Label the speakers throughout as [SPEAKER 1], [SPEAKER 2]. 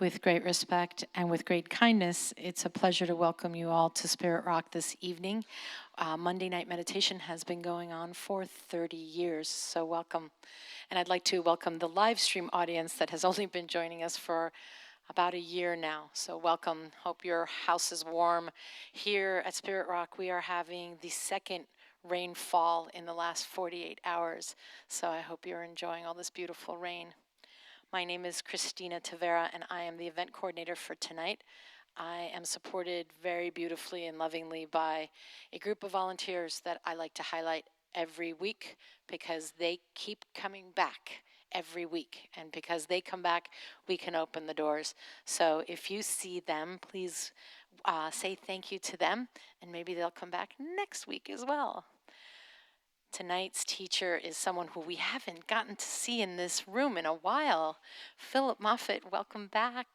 [SPEAKER 1] With great respect and with great kindness, it's a pleasure to welcome you all to Spirit Rock this evening. Monday night meditation has been going on for 30 years, so welcome. And I'd like to welcome the live stream audience that has only been joining us for about a year now. So welcome. Hope your house is warm. Here at Spirit Rock, we are having the second rainfall in the last 48 hours. So I hope you're enjoying all this beautiful rain. My name is Christina Tavera, and I am the event coordinator for tonight. I am supported very beautifully and lovingly by a group of volunteers that I like to highlight every week because they keep coming back every week. And because they come back, we can open the doors. So if you see them, please say thank you to them, and maybe they'll come back next week as well. Tonight's teacher is someone who we haven't gotten to see in this room in a while. Phillip Moffitt, welcome back.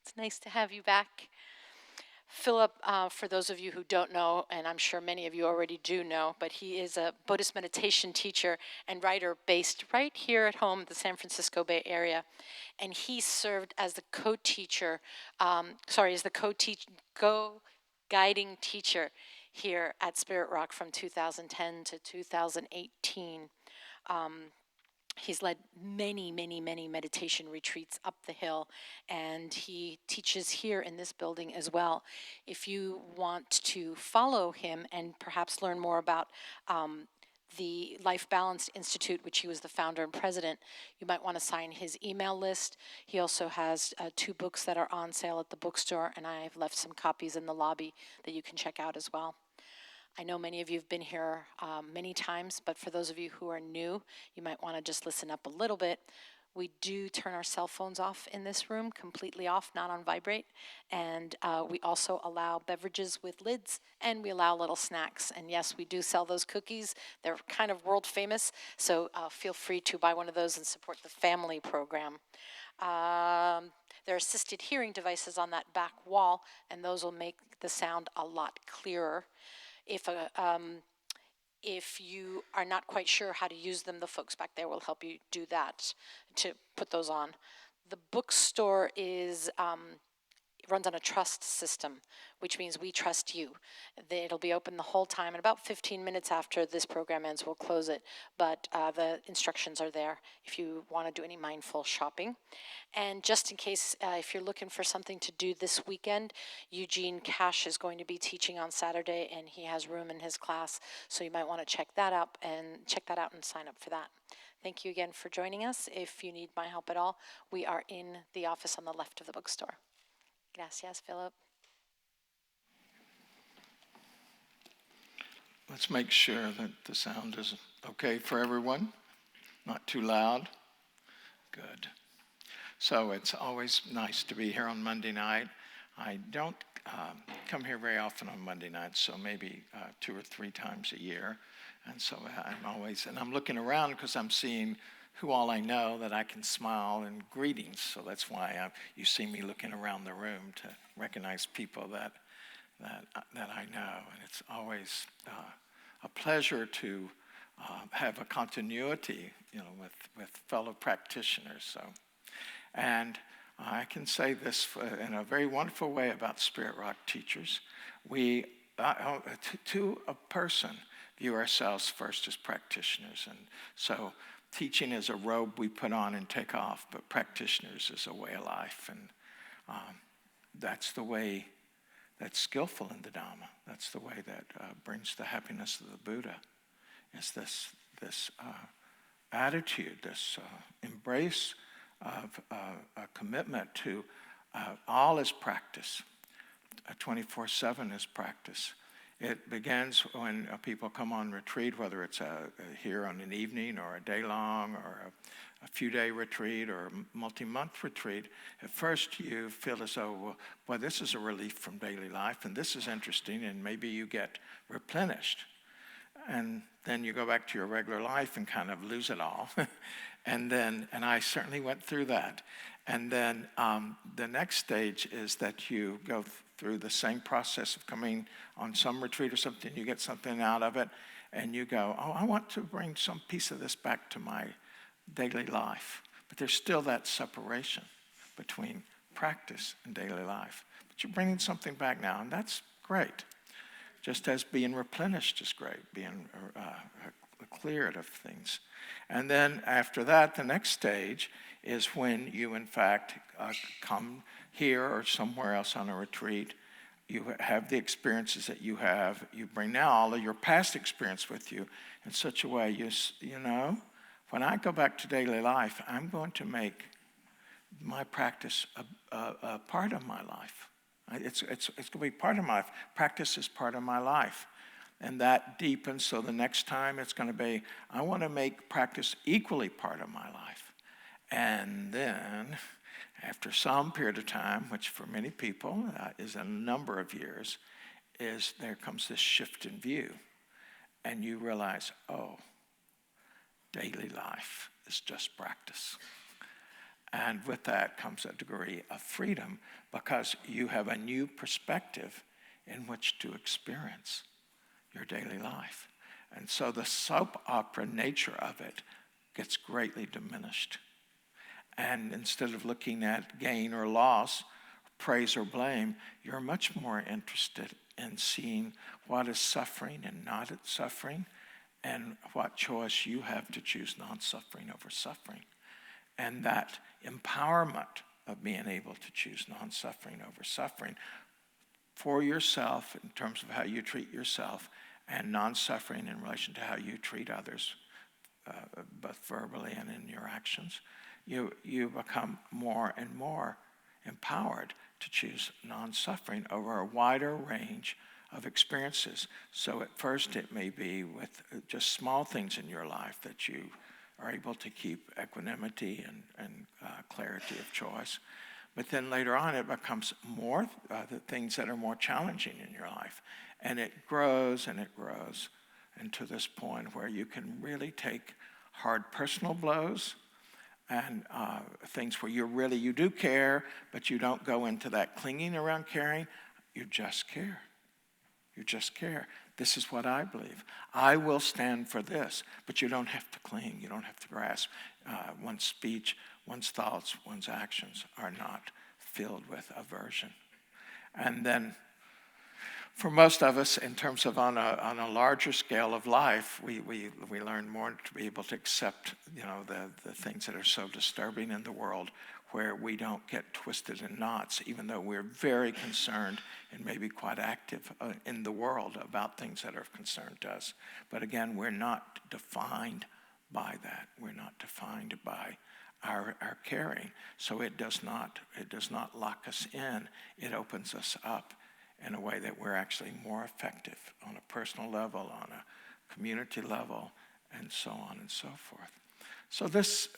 [SPEAKER 1] It's nice to have you back. Phillip, for those of you who don't know, and I'm sure many of you already do know, but he is a Buddhist meditation teacher and writer based right here at home, the San Francisco Bay Area. And he served as the co-teacher, guiding teacher here at Spirit Rock from 2010 to 2018. He's led many, many, many meditation retreats up the hill, and he teaches here in this building as well. If you want to follow him and perhaps learn more about the Life Balanced Institute, which he was the founder and president, you might want to sign his email list. He also has 2 books that are on sale at the bookstore, and I've left some copies in the lobby that you can check out as well. I know many of you have been here many times, but for those of you who are new, you might want to just listen up a little bit. We do turn our cell phones off in this room, completely off, not on vibrate. And we also allow beverages with lids, and we allow little snacks. And yes, we do sell those cookies. They're kind of world famous, so feel free to buy one of those and support the family program. There are assisted hearing devices on that back wall, and those will make the sound a lot clearer. If you are not quite sure how to use them, the folks back there will help you do that, to put those on. The bookstore runs on a trust system, which means we trust you. It'll be open the whole time, and about 15 minutes after this program ends, we'll close it. But the instructions are there if you want to do any mindful shopping. And just in case, if you're looking for something to do this weekend, Eugene Cash is going to be teaching on Saturday, and he has room in his class, so you might want to check that out and sign up for that. Thank you again for joining us. If you need my help at all, we are in the office on the left of the bookstore. Gracias, Philip.
[SPEAKER 2] Let's make sure that the sound is okay for everyone, not too loud. Good. So it's always nice to be here on Monday night. I don't come here very often on Monday nights, so maybe 2 or 3 times a year. And so I'm looking around because I'm seeing who all I know that I can smile and greetings. So that's why you see me looking around the room to recognize people that I know. And it's always a pleasure to have a continuity, with fellow practitioners. So, and I can say this in a very wonderful way about Spirit Rock teachers. We, to a person, view ourselves first as practitioners. And so teaching is a robe we put on and take off, but practitioners is a way of life. And that's the way that's skillful in the Dharma. That's the way that brings the happiness of the Buddha. Is this attitude, this embrace of a commitment to all is practice. 24/7 is practice. It begins when people come on retreat, whether it's here on an evening or a day long or a few-day retreat or a multi-month retreat. At first you feel as though, boy, this is a relief from daily life, and this is interesting, and maybe you get replenished. And then you go back to your regular life and kind of lose it all. and I certainly went through that. And then the next stage is that you go through the same process of coming on some retreat or something, you get something out of it, and you go, oh, I want to bring some piece of this back to my daily life. But there's still that separation between practice in daily life. But you're bringing something back now, and that's great. Just as being replenished is great, being cleared of things. And then after that, the next stage is when you, in fact, come here or somewhere else on a retreat. You have the experiences that you have. You bring now all of your past experience with you in such a way, you know, when I go back to daily life, I'm going to make my practice a part of my life. It's going to be part of my life. Practice is part of my life. And that deepens, so the next time it's going to be, I want to make practice equally part of my life. And then, after some period of time, which for many people is a number of years, is there comes this shift in view. And you realize, oh, daily life is just practice. And with that comes a degree of freedom because you have a new perspective in which to experience your daily life. And so the soap opera nature of it gets greatly diminished. And instead of looking at gain or loss, praise or blame, you're much more interested in seeing what is suffering and not suffering, and what choice you have to choose non-suffering over suffering. And that empowerment of being able to choose non-suffering over suffering for yourself in terms of how you treat yourself, and non-suffering in relation to how you treat others, both verbally and in your actions, you become more and more empowered to choose non-suffering over a wider range of experiences. So at first it may be with just small things in your life that you are able to keep equanimity and clarity of choice. But then later on it becomes more the things that are more challenging in your life. And it grows and it grows into this point where you can really take hard personal blows and things where you do care, but you don't go into that clinging around caring. You just care. You just care. This is what I believe. I will stand for this, but you don't have to cling. You don't have to grasp. One's speech, one's thoughts, one's actions are not filled with aversion. And then for most of us, in terms of on a larger scale of life, we learn more to be able to accept, the things that are so disturbing in the world, where we don't get twisted in knots, even though we're very concerned and maybe quite active in the world about things that are of concern to us. But again, we're not defined by that. We're not defined by our caring. So it does not lock us in. It opens us up in a way that we're actually more effective on a personal level, on a community level, and so on and so forth. So this,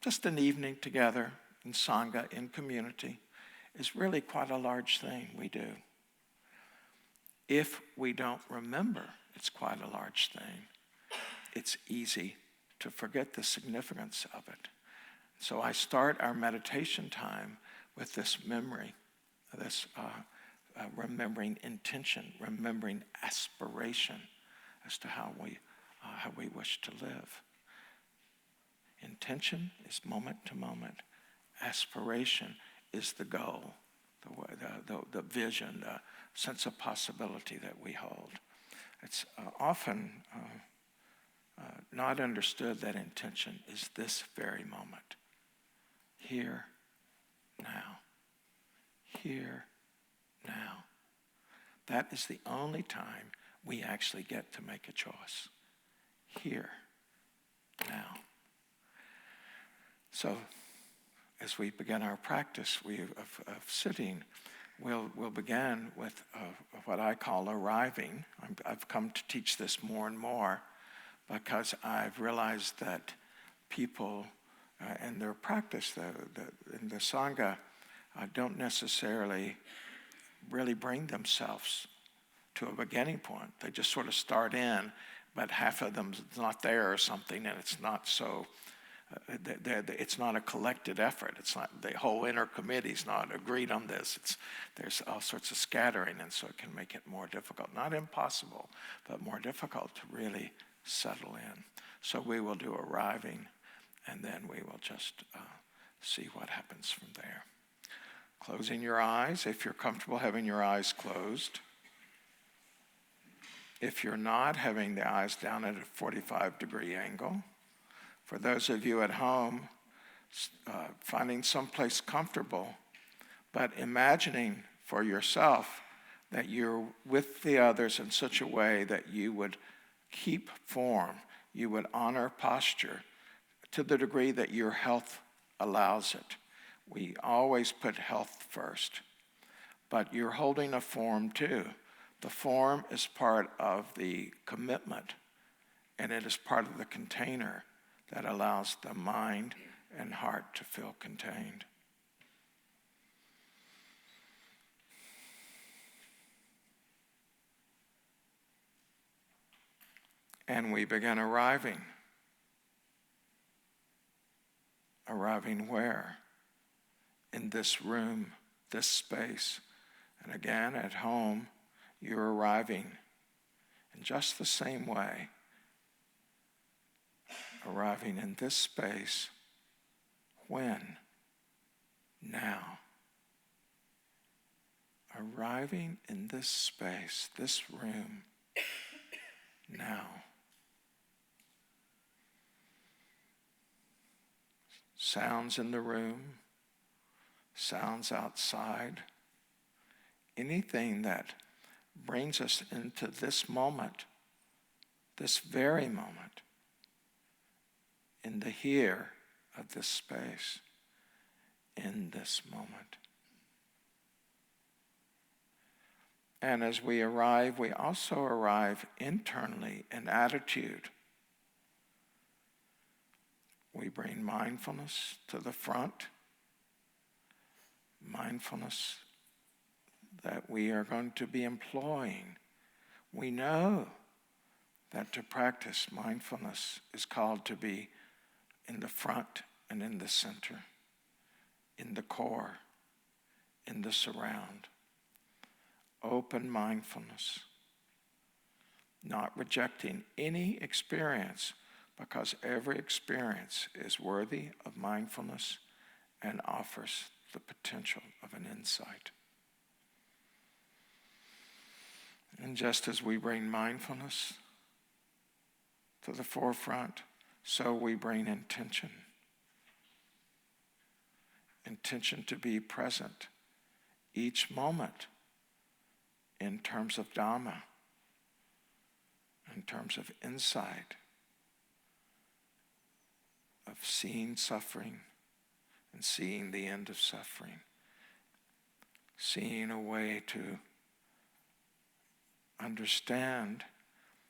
[SPEAKER 2] just an evening together in Sangha, in community, is really quite a large thing we do. If we don't remember it's quite a large thing, it's easy to forget the significance of it. So I start our meditation time with this memory, this remembering intention, remembering aspiration as to how we wish to live. Intention is moment to moment. Aspiration is the goal, the vision, the sense of possibility that we hold. It's often not understood that intention is this very moment. Here, now. Here, now. That is the only time we actually get to make a choice. Here, now. So, as we begin our practice of sitting, we'll begin with what I call arriving. I've come to teach this more and more because I've realized that people in their practice, in the Sangha, don't necessarily really bring themselves to a beginning point. They just sort of start in, but half of them's not there or something, and it's not so. It's not a collected effort. It's not the whole inner committee's not agreed on this. There's all sorts of scattering, and so it can make it more difficult. Not impossible, but more difficult to really settle in. So we will do arriving, and then we will just see what happens from there. Closing your eyes if you're comfortable having your eyes closed. If you're not, having the eyes down at a 45-degree angle. For those of you at home, finding someplace comfortable, but imagining for yourself that you're with the others in such a way that you would keep form, you would honor posture to the degree that your health allows it. We always put health first, but you're holding a form too. The form is part of the commitment, and it is part of the container that allows the mind and heart to feel contained. And we begin arriving. Arriving where? In this room, this space. And again, at home, you're arriving in just the same way. Arriving in this space. When? Now. Arriving in this space, this room. Now. Sounds in the room, sounds outside, anything that brings us into this moment, this very moment, in the here of this space, in this moment. And as we arrive, we also arrive internally in attitude. We bring mindfulness to the front, mindfulness that we are going to be employing. We know that to practice mindfulness is called to be in the front and in the center, in the core, in the surround. Open mindfulness, not rejecting any experience, because every experience is worthy of mindfulness and offers the potential of an insight. And just as we bring mindfulness to the forefront, so we bring intention. Intention to be present each moment in terms of dharma, in terms of insight, of seeing suffering and seeing the end of suffering, seeing a way to understand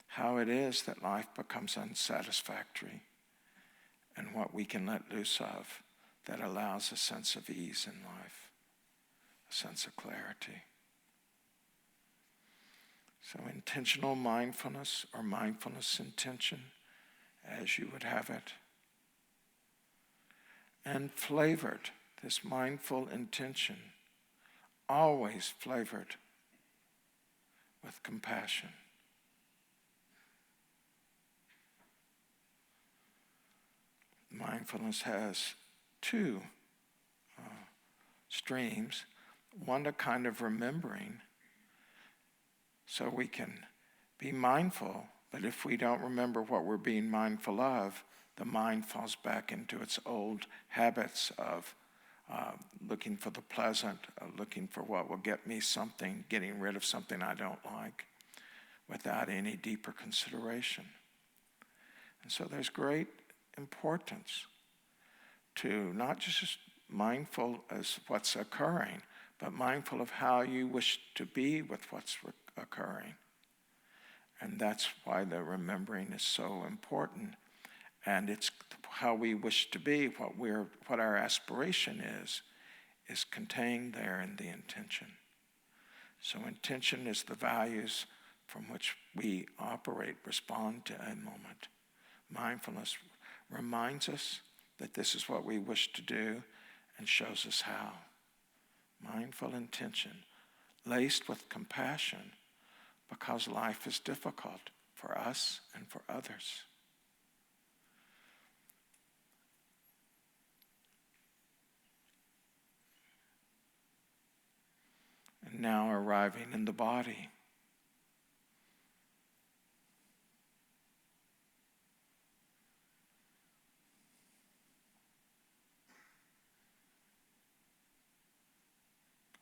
[SPEAKER 2] how it is that life becomes unsatisfactory and what we can let loose of that allows a sense of ease in life, a sense of clarity. So intentional mindfulness or mindfulness intention, as you would have it, and flavored, this mindful intention, always flavored with compassion. Mindfulness has two streams. One, a kind of remembering, so we can be mindful, but if we don't remember what we're being mindful of, the mind falls back into its old habits of looking for the pleasant, looking for what will get me something, getting rid of something I don't like, without any deeper consideration. And so there's great importance to not just mindful as what's occurring, but mindful of how you wish to be with what's occurring. And that's why the remembering is so important. And it's how we wish to be, what our aspiration is contained there in the intention. So intention is the values from which we operate, respond to a moment. Mindfulness reminds us that this is what we wish to do and shows us how. Mindful intention, laced with compassion, because life is difficult for us and for others. now arriving in the body.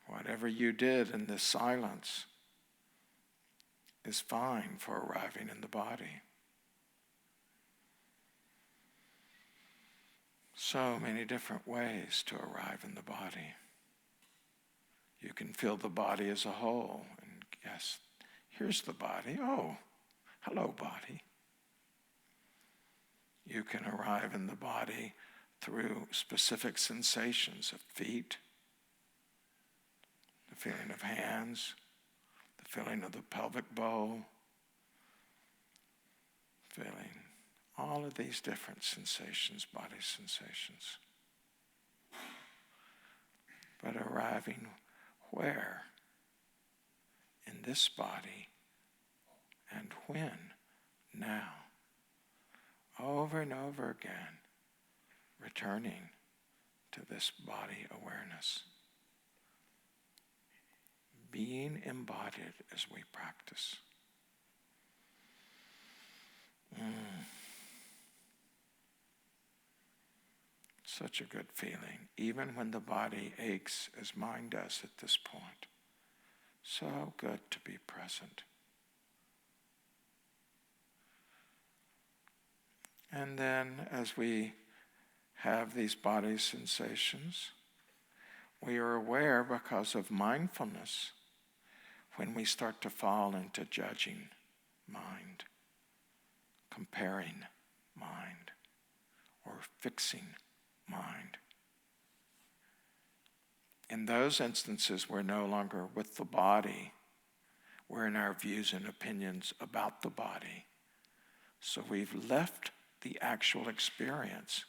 [SPEAKER 2] Whatever you did in this silence is fine for arriving in the body. So many different ways to arrive in the body. You can feel the body as a whole, and yes, here's the body. Oh, hello, body. You can arrive in the body through specific sensations of feet, the feeling of hands, the feeling of the pelvic bowl, feeling all of these different sensations, body sensations. But arriving where? In this body. And when? Now. Over and over again, returning to this body awareness. Being embodied as we practice. Such a good feeling, even when the body aches as mine does at this point. So good to be present. And then as we have these body sensations, we are aware because of mindfulness when we start to fall into judging mind, comparing mind, or fixing mind. In those instances, we're no longer with the body. We're in our views and opinions about the body. So we've left the actual experience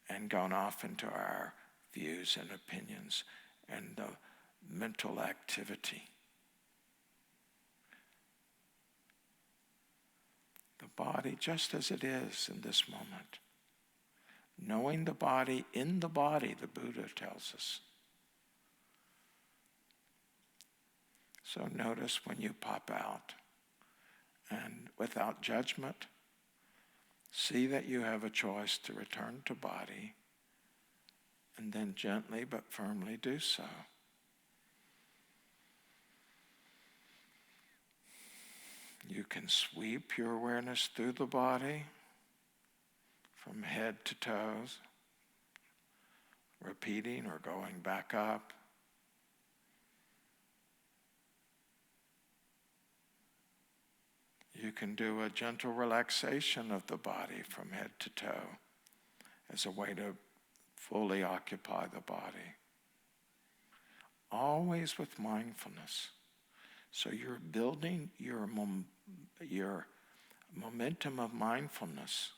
[SPEAKER 2] and gone off into our views and opinions and the mental activity. The body just as it is in this moment. Knowing the body in the body, the Buddha tells us. So notice when you pop out and without judgment, see that you have a choice to return to body and then gently but firmly do so. You can sweep your awareness through the body from head to toes, repeating or going back up. You can do a gentle relaxation of the body from head to toe as a way to fully occupy the body. Always with mindfulness. So you're building your momentum of mindfulness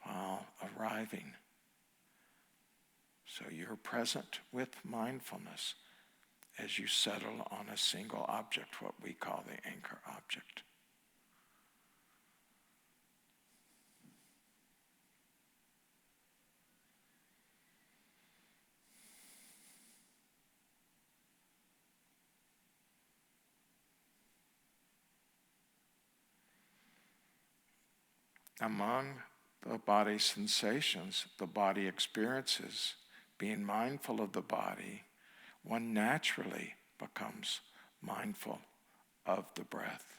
[SPEAKER 2] while arriving. So you're present with mindfulness as you settle on a single object, what we call the anchor object. Among the body sensations, the body experiences, being mindful of the body, one naturally becomes mindful of the breath.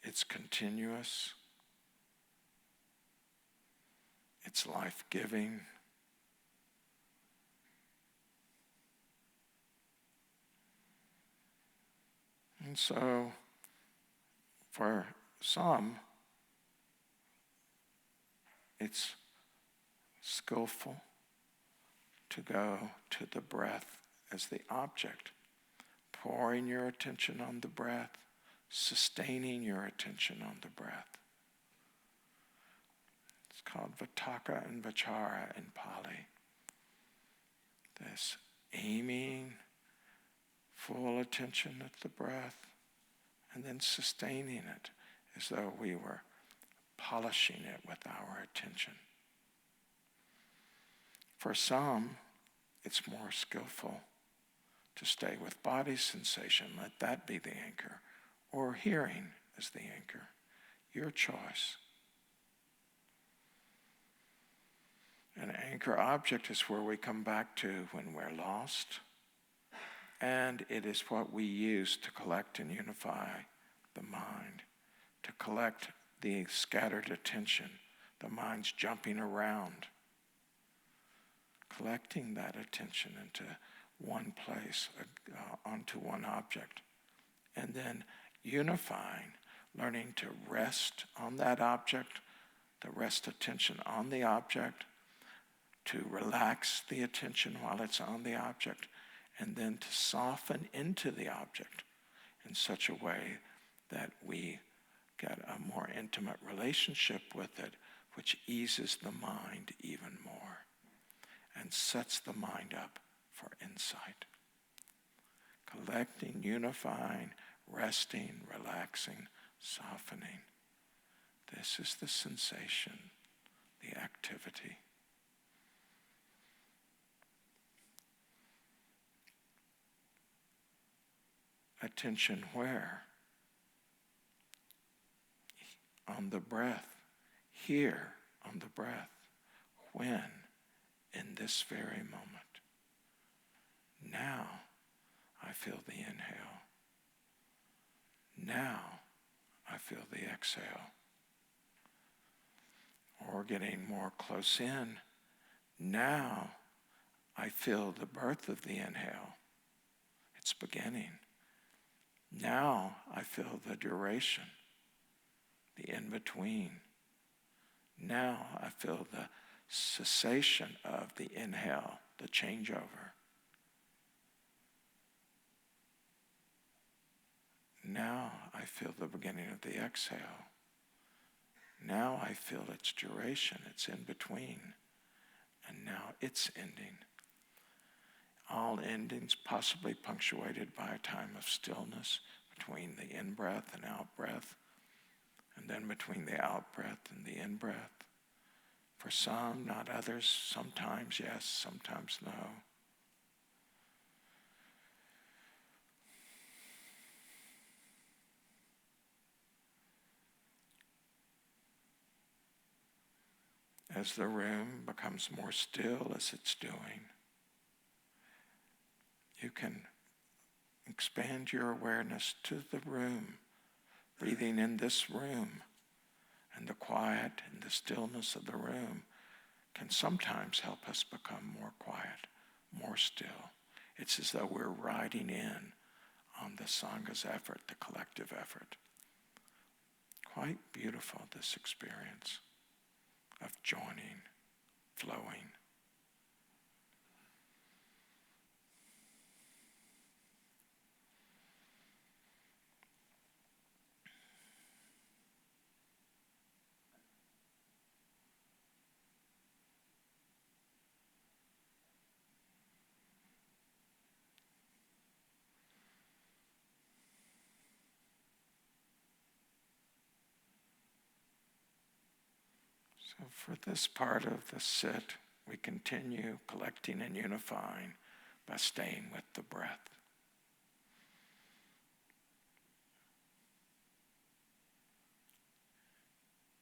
[SPEAKER 2] It's continuous. It's life-giving. And so, for some, it's skillful to go to the breath as the object, pouring your attention on the breath, sustaining your attention on the breath. It's called Vitakka and Vichara in Pali. This aiming full attention at the breath and then sustaining it as though we were polishing it with our attention. For some, it's more skillful to stay with body sensation, let that be the anchor, or hearing as the anchor. Your choice. An anchor object is where we come back to when we're lost, and it is what we use to collect and unify the mind, to collect the scattered attention, the mind's jumping around, collecting that attention into one place, onto one object, and then unifying, learning to rest on that object, to rest attention on the object, to relax the attention while it's on the object, and then to soften into the object in such a way that we get a more intimate relationship with it, which eases the mind even more and sets the mind up for insight. Collecting, unifying, resting, relaxing, softening. This is the sensation, the activity. Attention where? On the breath. Here on the breath. When? In this very moment. Now I feel the inhale. Now I feel the exhale. Or getting more close in. Now I feel the birth of the inhale. It's beginning. Now I feel the duration, the in-between. Now I feel the cessation of the inhale, the changeover. Now I feel the beginning of the exhale. Now I feel its duration, its in-between. And now it's ending. All endings possibly punctuated by a time of stillness between the in-breath and out-breath, and then between the out-breath and the in-breath. For some, not others, sometimes yes, sometimes no. As the room becomes more still as it's doing, you can expand your awareness to the room, breathing in this room, and the quiet and the stillness of the room can sometimes help us become more quiet, more still. It's as though we're riding in on the Sangha's effort, the collective effort. Quite beautiful, this experience of joining, flowing. So for this part of the sit, we continue collecting and unifying by staying with the breath.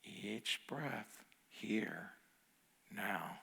[SPEAKER 2] Each breath here, now.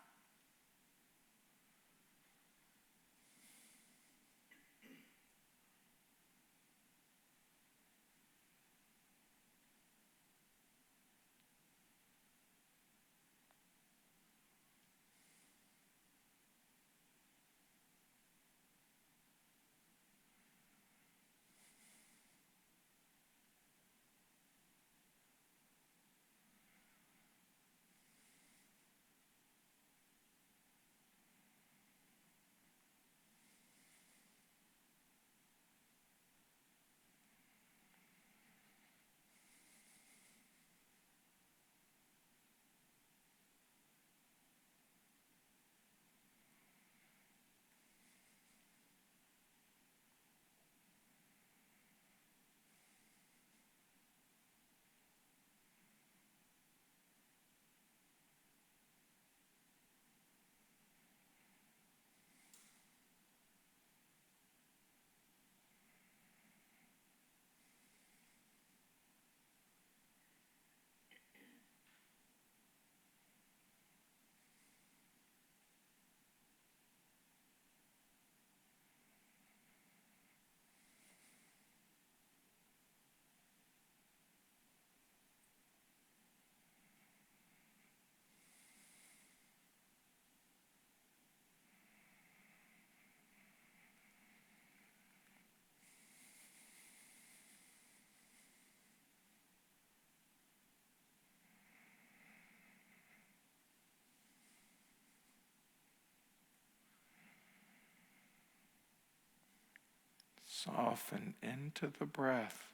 [SPEAKER 3] Soften into the breath.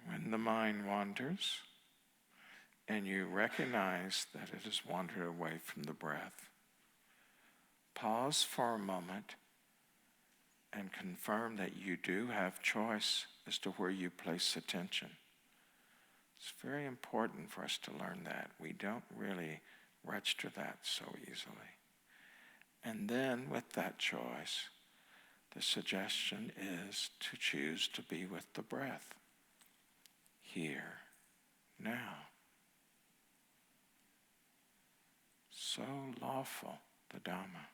[SPEAKER 3] When the mind wanders, and you recognize that it has wandered away from the breath, pause for a moment and confirm that you do have choice as to where you place attention. It's very important for us to learn that. We don't really register that so easily. And then with that choice, the suggestion is to choose to be with the breath. Here, now. So lawful, the Dhamma.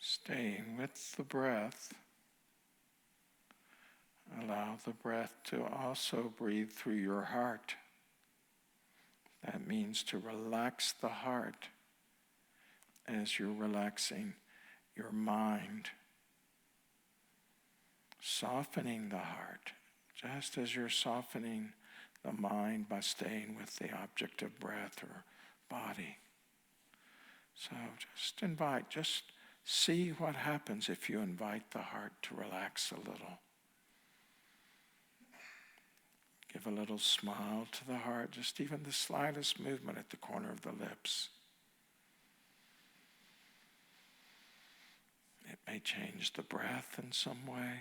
[SPEAKER 3] Staying with the breath, allow the breath to also breathe through your heart. That means to relax the heart as you're relaxing your mind. Softening the heart, just as you're softening the mind by staying with the object of breath or body. So just see what happens if you invite the heart to relax a little. Give a little smile to the heart, just even the slightest movement at the corner of the lips. It may change the breath in some way.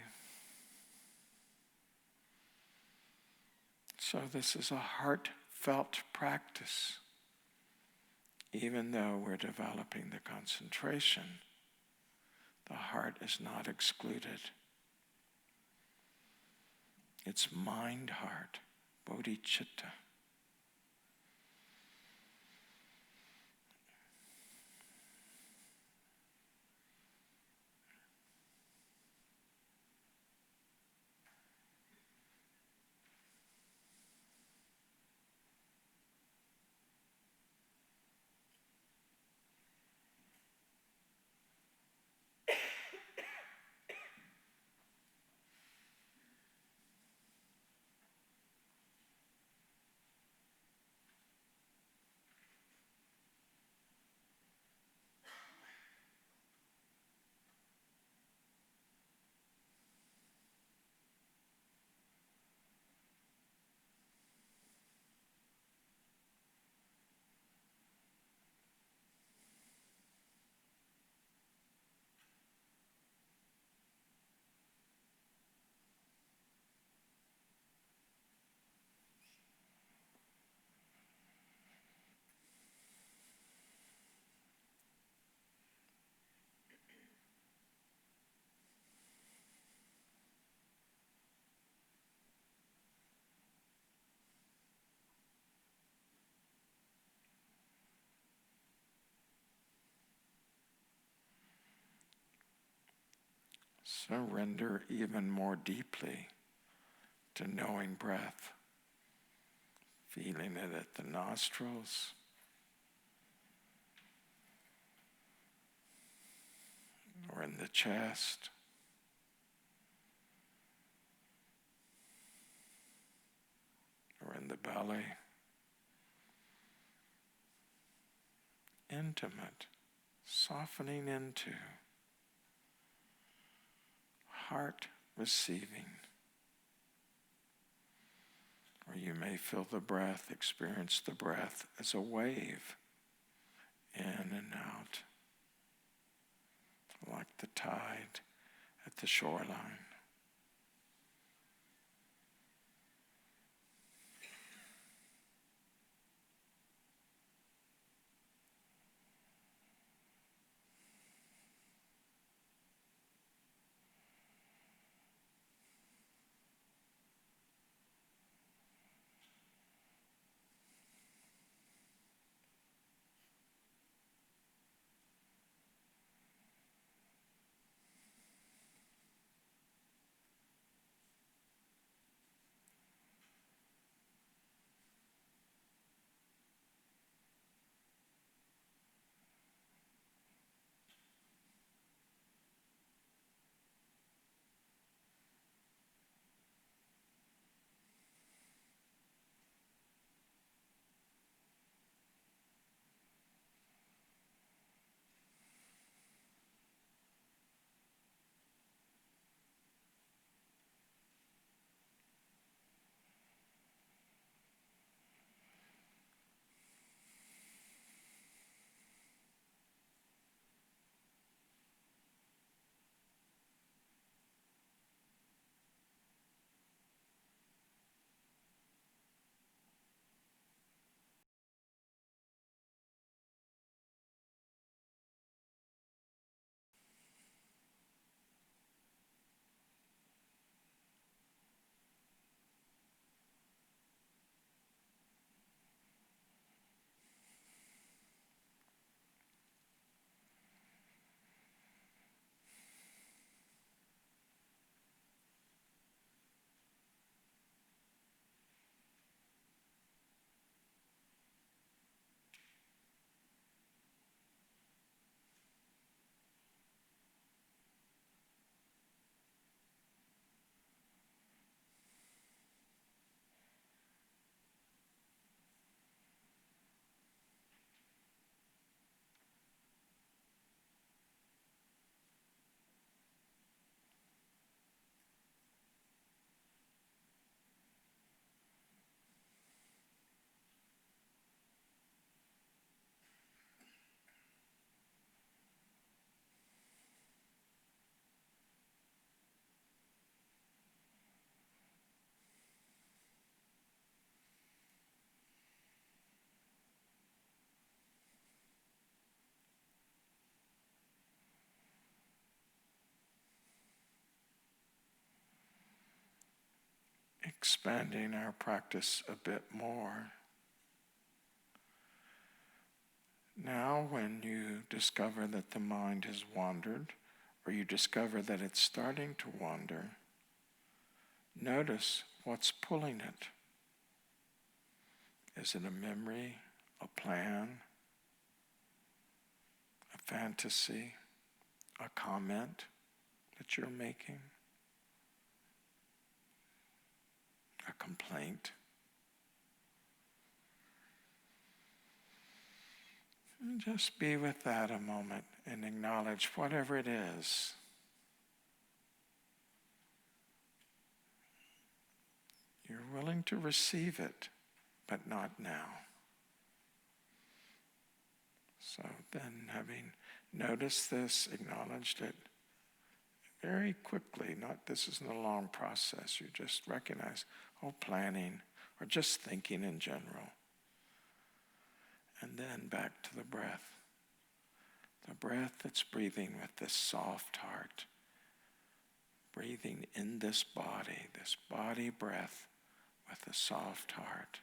[SPEAKER 3] So this is a heartfelt practice. Even though we're developing the concentration, the heart is not excluded. It's mind-heart, bodhicitta. Surrender even more deeply to knowing breath, feeling it at the nostrils, or in the chest, or in the belly. Intimate, softening into, heart receiving. Or you may feel the breath, experience the breath as a wave, in and out, like the tide at the shoreline. expanding our practice a bit more. Now, when you discover that the mind has wandered, or you discover that it's starting to wander, notice what's pulling it. Is it a memory, a plan, a fantasy, a comment that you're making, a complaint? And just be with that a moment and acknowledge whatever it is. You're willing to receive it, but not now. So then, having noticed this, acknowledged it, very quickly, this isn't a long process, you just recognize, planning, or just thinking in general. And then back to the breath. The breath that's breathing with this soft heart, breathing in this body breath with a soft heart.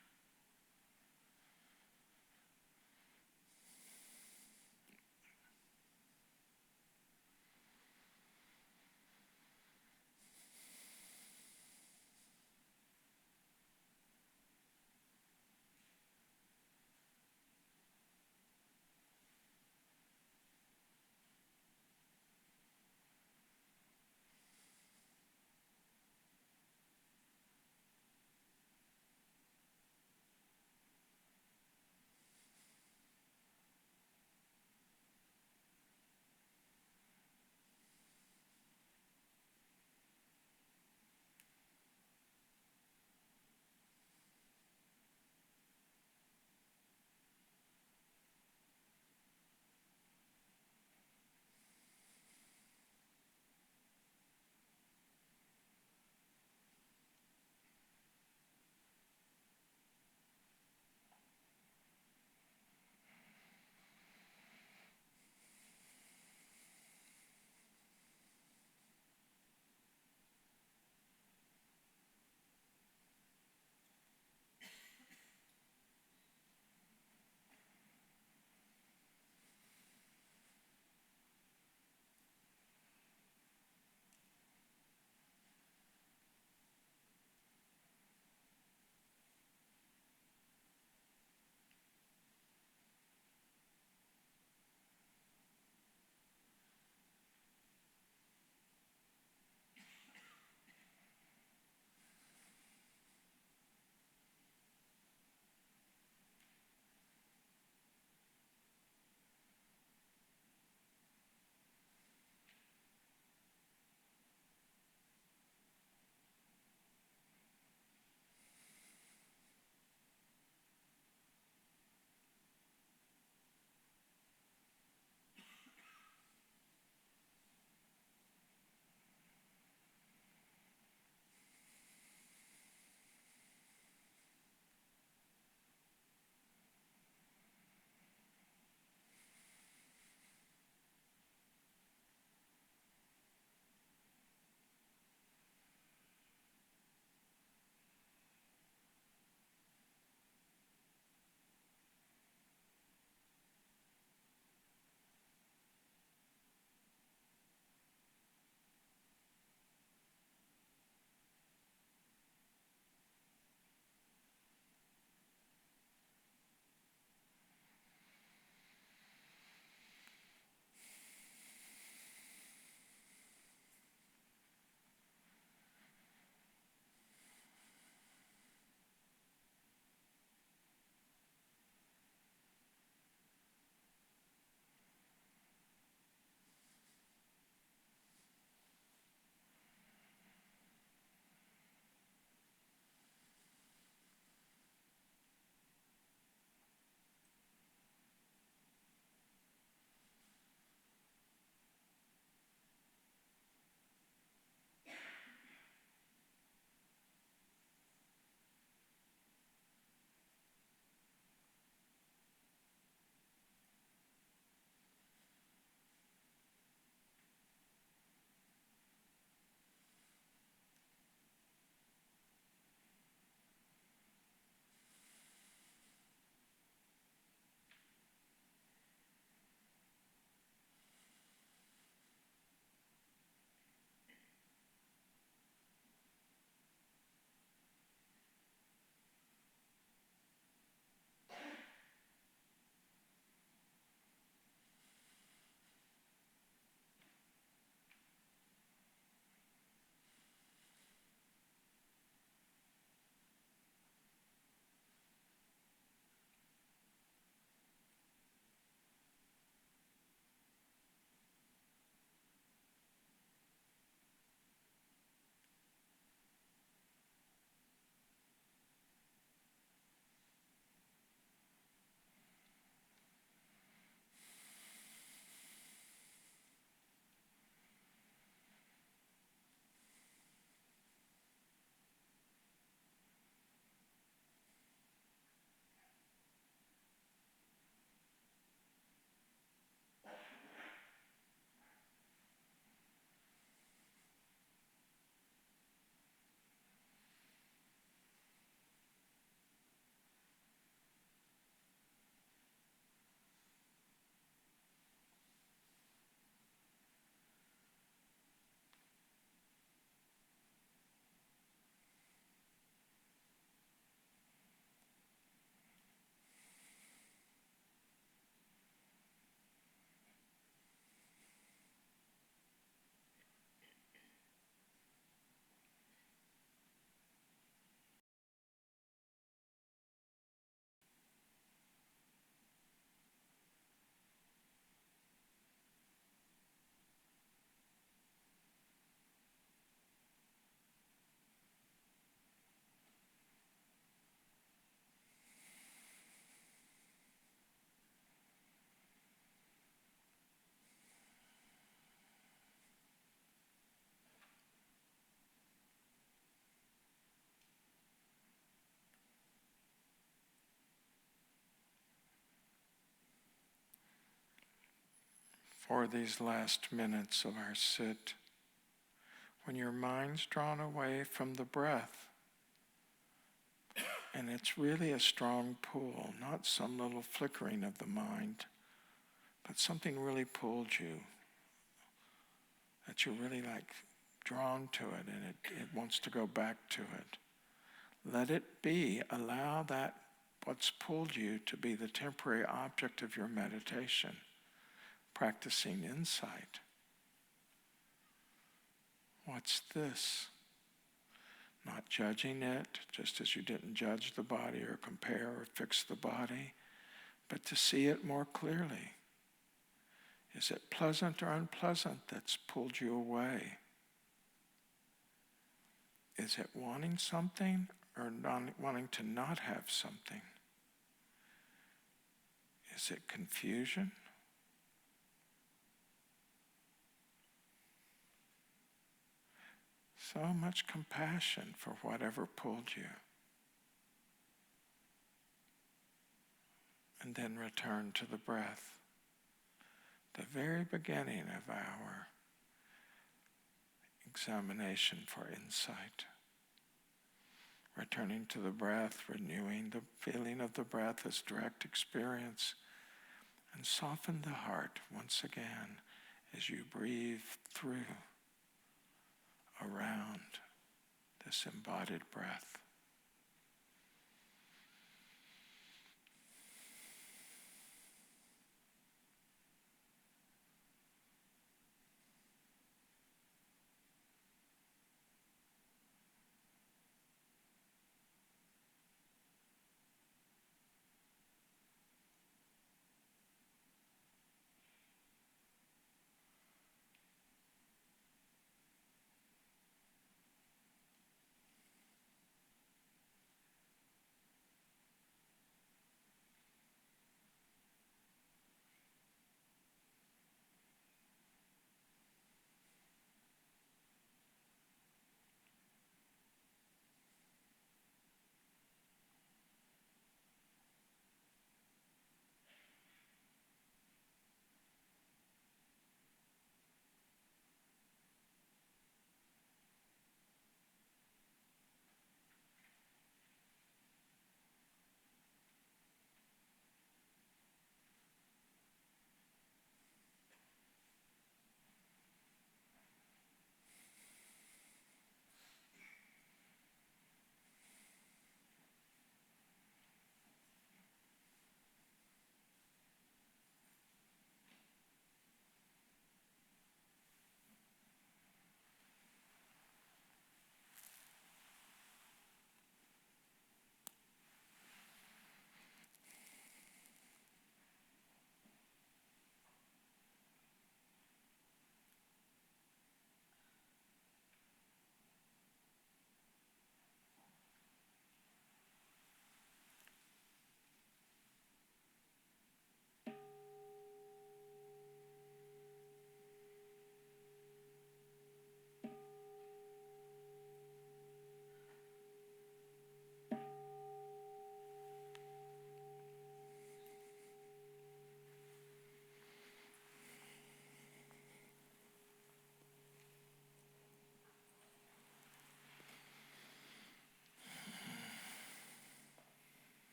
[SPEAKER 3] for these last minutes of our sit, when your mind's drawn away from the breath, and it's really a strong pull, not some little flickering of the mind, but something really pulled you, that you're really drawn to it, and it wants to go back to it. Let it be. Allow that what's pulled you to be the temporary object of your meditation, practicing insight. What's this? Not judging it, just as you didn't judge the body or compare or fix the body, but to see it more clearly. Is it pleasant or unpleasant that's pulled you away? Is it wanting something or wanting to not have something? Is it confusion? So much compassion for whatever pulled you. And then return to the breath. The very beginning of our examination for insight. Returning to the breath, renewing the feeling of the breath as direct experience, and soften the heart once again as you breathe through, around this embodied breath.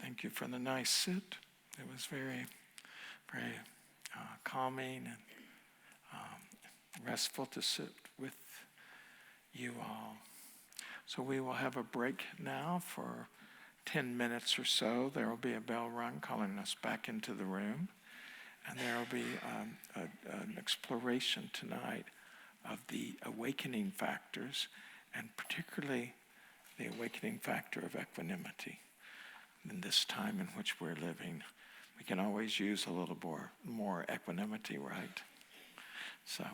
[SPEAKER 3] Thank you for the nice sit. It was very, very calming and restful to sit with you all. So we will have a break now for 10 minutes or so. There will be a bell rung calling us back into the room. And there will be an exploration tonight of the awakening factors, and particularly the awakening factor of equanimity. In this time in which we're living, we can always use a little more equanimity, right? So.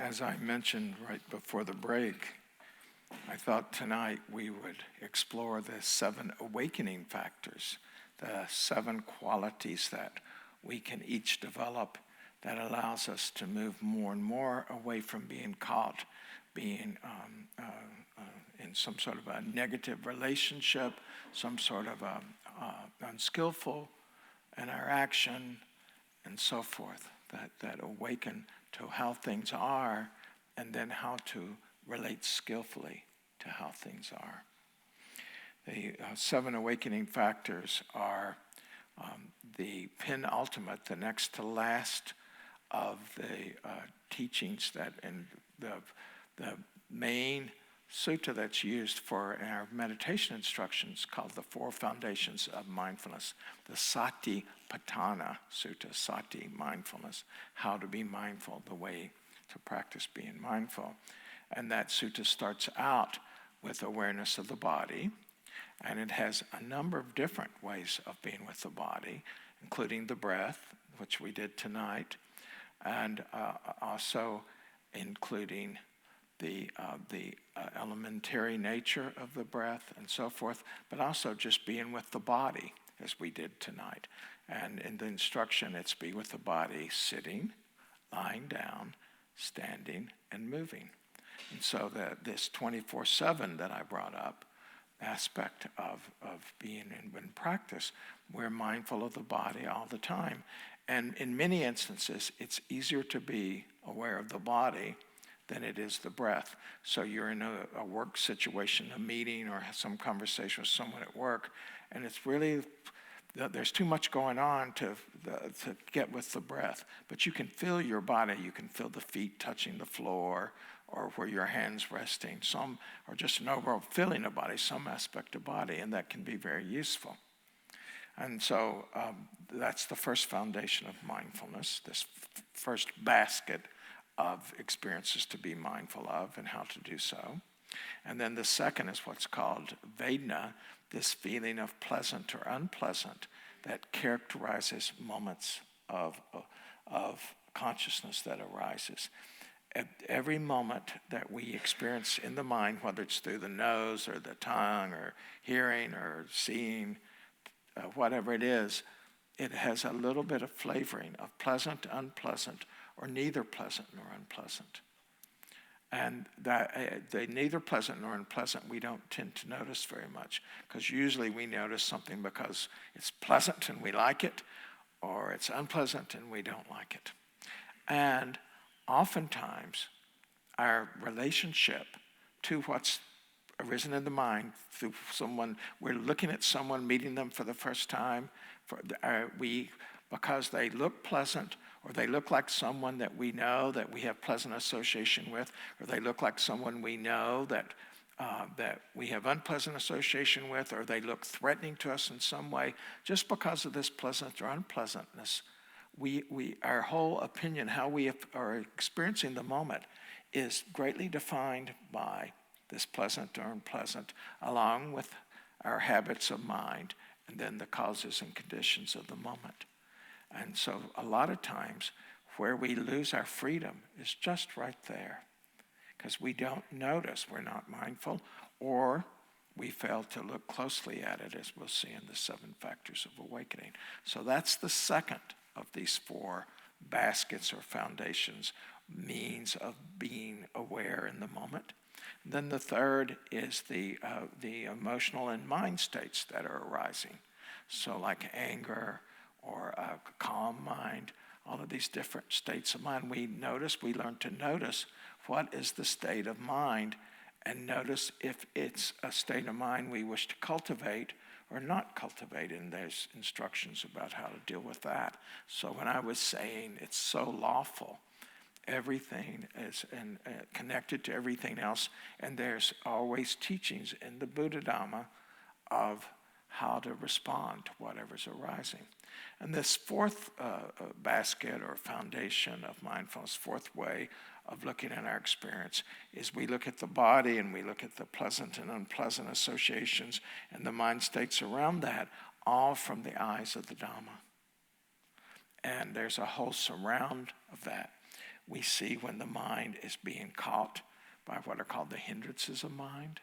[SPEAKER 3] as I mentioned right before the break, I thought tonight we would explore the 7 awakening factors, the 7 qualities that we can each develop that allows us to move more and more away from being caught, being in some sort of a negative relationship, some sort of unskillful in our action, and so forth, that awaken to how things are, and then how to relate skillfully to how things are. The 7 awakening factors are the penultimate, the next to last of the teachings that in the main sutta that's used for our meditation instructions, called the 4 Foundations of Mindfulness, the Satipatthana Sutta, Sati, mindfulness, how to be mindful, the way to practice being mindful. And that sutta starts out with awareness of the body, and it has a number of different ways of being with the body, including the breath, which we did tonight, and also including the elementary nature of the breath and so forth, but also just being with the body, as we did tonight. And in the instruction, it's be with the body sitting, lying down, standing, and moving. And so this 24/7 that I brought up, aspect of being in practice, we're mindful of the body all the time. And in many instances, it's easier to be aware of the body than it is the breath. So you're in a work situation, a meeting, or some conversation with someone at work, and it's really, there's too much going on to get with the breath. But you can feel your body. You can feel the feet touching the floor, or where your hand's resting, or just an overall feeling of body, some aspect of body, and that can be very useful. And so that's the first foundation of mindfulness, this first basket of experiences to be mindful of and how to do so. And then the second is what's called Vedna, this feeling of pleasant or unpleasant that characterizes moments of consciousness that arises. At every moment that we experience in the mind, whether it's through the nose or the tongue or hearing or seeing, whatever it is, it has a little bit of flavoring of pleasant, unpleasant, or neither pleasant nor unpleasant. And that the neither pleasant nor unpleasant we don't tend to notice very much, because usually we notice something because it's pleasant and we like it, or it's unpleasant and we don't like it. And oftentimes our relationship to what's arisen in the mind through someone, we're looking at someone, meeting them for the first time, because they look pleasant, or they look like someone that we know that we have pleasant association with, or they look like someone we know that we have unpleasant association with, or they look threatening to us in some way. Just because of this pleasant or unpleasantness, our whole opinion, how we are experiencing the moment, is greatly defined by this pleasant or unpleasant, along with our habits of mind, and then the causes and conditions of the moment. And so a lot of times where we lose our freedom is just right there, because we don't notice, we're not mindful, or we fail to look closely at it, as we'll see in the 7 Factors of Awakening. So that's the second of these 4 baskets or foundations, means of being aware in the moment. Then the third is the emotional and mind states that are arising. So like anger or a calm mind, all of these different states of mind. We learn to notice what is the state of mind, and notice if it's a state of mind we wish to cultivate or not cultivate, and there's instructions about how to deal with that. So when I was saying it's so lawful, everything is connected to everything else, and there's always teachings in the Buddha Dhamma of how to respond to whatever's arising. And this fourth basket or foundation of mindfulness, fourth way of looking at our experience, is we look at the body and we look at the pleasant and unpleasant associations and the mind states around that, all from the eyes of the Dhamma. And there's a whole surround of that. we see when the mind is being caught by what are called the hindrances of mind.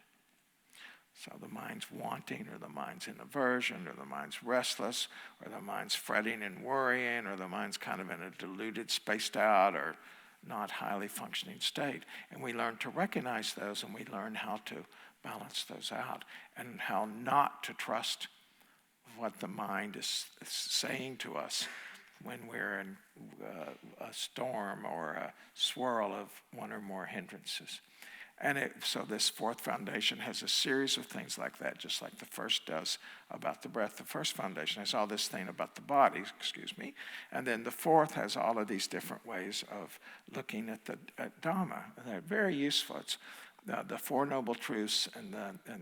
[SPEAKER 3] So the mind's wanting, or the mind's in aversion, or the mind's restless, or the mind's fretting and worrying, or the mind's kind of in a diluted, spaced out, or not highly functioning state. And we learn to recognize those, and we learn how to balance those out, and how not to trust what the mind is saying to us when we're in a storm or a swirl of one or more hindrances. And so this fourth foundation has a series of things like that, just like the first does about the breath. The first foundation has all this thing about the body, and then the fourth has all of these different ways of looking at dharma. And they're very useful. It's the Four Noble Truths and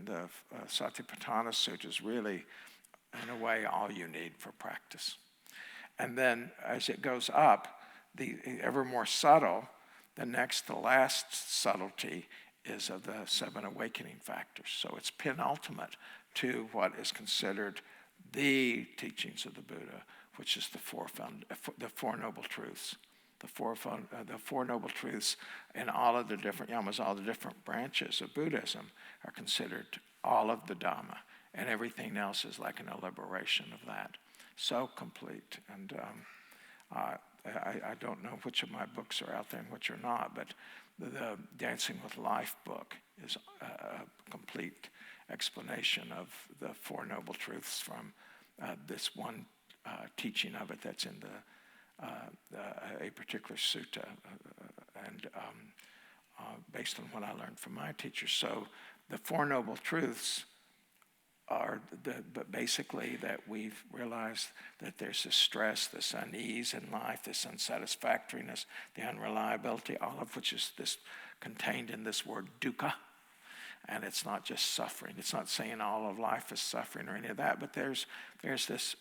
[SPEAKER 3] the Satipatthana Sutta is really, in a way, all you need for practice. And then as it goes up, the ever more subtle, the last subtlety is of the 7 awakening factors. So it's penultimate to what is considered the teachings of the Buddha, which is the Four Noble Truths. The Four Noble Truths in all of the different yamas, all the different branches of Buddhism are considered all of the Dhamma, and everything else is like an elaboration of that. So complete. And I don't know which of my books are out there and which are not, but the Dancing with Life book is a complete explanation of the Four Noble Truths from this one teaching of it that's in a particular sutta, and based on what I learned from my teachers. So the Four Noble Truths are but basically that we've realized that there's this stress, this unease in life, this unsatisfactoriness, the unreliability, all of which is this contained in this word dukkha. And it's not just suffering. It's not saying all of life is suffering or any of that, but there's this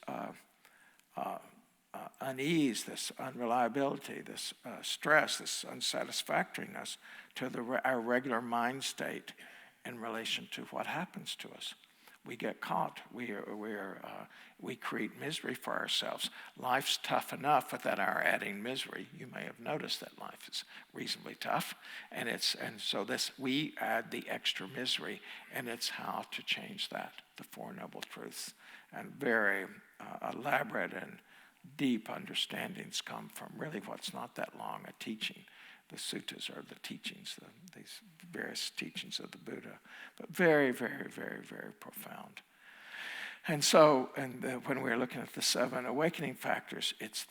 [SPEAKER 3] unease, this unreliability, this stress, this unsatisfactoriness to our regular mind state in relation to what happens to us. We get caught. We create misery for ourselves. Life's tough enough without our adding misery. You may have noticed that life is reasonably tough, and so we add the extra misery, and it's how to change that. The Four Noble Truths, and very elaborate and deep understandings come from really what's not that long a teaching. The suttas are the teachings, these various teachings of the Buddha, but very, very, very, very profound. And so, when we're looking at the 7 awakening factors, it's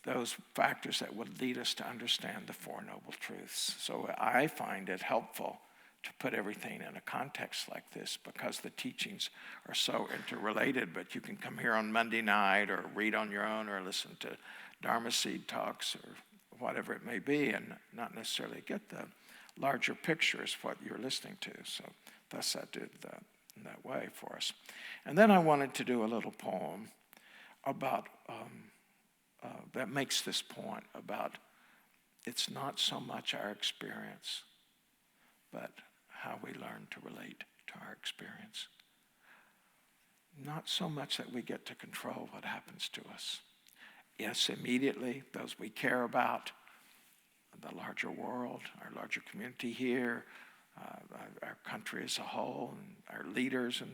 [SPEAKER 3] those factors that would lead us to understand the Four Noble Truths. So I find it helpful to put everything in a context like this because the teachings are so interrelated, but you can come here on Monday night or read on your own or listen to Dharma Seed talks or whatever it may be, and not necessarily get the larger picture as what you're listening to. So thus I did that in that way for us. And then I wanted to do a little poem about that makes this point about it's not so much our experience, but how we learn to relate to our experience. Not so much that we get to control what happens to us. Yes, immediately, those we care about, the larger world, our larger community here, our country as a whole, and our leaders in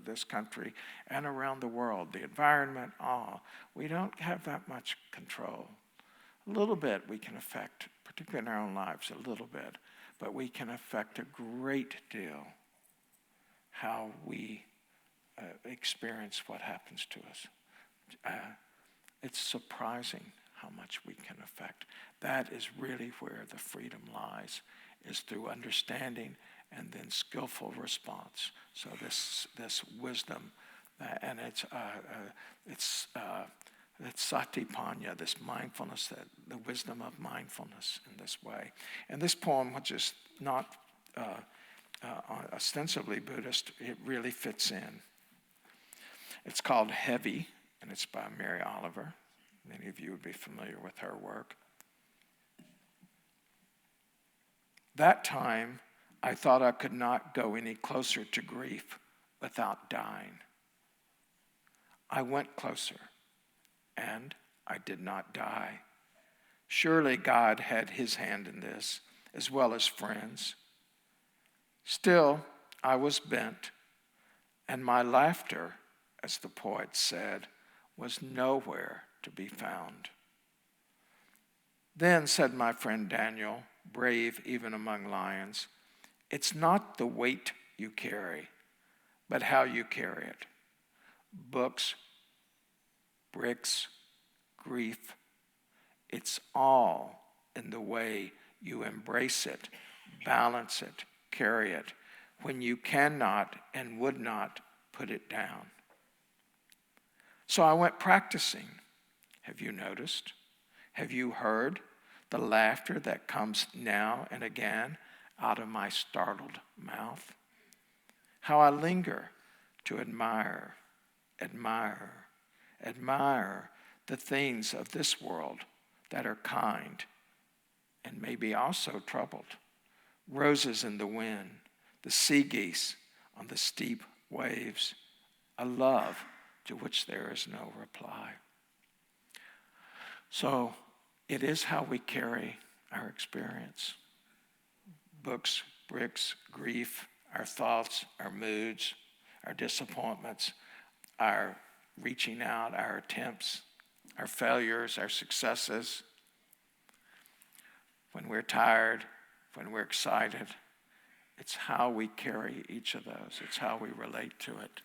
[SPEAKER 3] this country and around the world, the environment, we don't have that much control. A little bit we can affect, particularly in our own lives, a little bit, but we can affect a great deal how we experience what happens to us. It's surprising how much we can affect. That is really where the freedom lies, is through understanding and then skillful response. So this wisdom, and it's satipanya, this mindfulness, the wisdom of mindfulness in this way. And this poem, which is not ostensibly Buddhist, it really fits in. It's called Heavy, and it's by Mary Oliver. Many of you would be familiar with her work. That time, I thought I could not go any closer to grief without dying. I went closer, and I did not die. Surely God had his hand in this, as well as friends. Still, I was bent, and my laughter, as the poet said, was nowhere to be found. Then said my friend Daniel, brave even among lions, it's not the weight you carry, but how you carry it. Books, bricks, grief, it's all in the way you embrace it, balance it, carry it, when you cannot and would not put it down. So I went practicing. Have you noticed? Have you heard the laughter that comes now and again out of my startled mouth? How I linger to admire the things of this world that are kind and maybe also troubled. Roses in the wind, the sea geese on the steep waves, a love to which there is no reply. So it is how we carry our experience. Books, bricks, grief, our thoughts, our moods, our disappointments, our reaching out, our attempts, our failures, our successes. When we're tired, when we're excited, it's how we carry each of those. It's how we relate to it.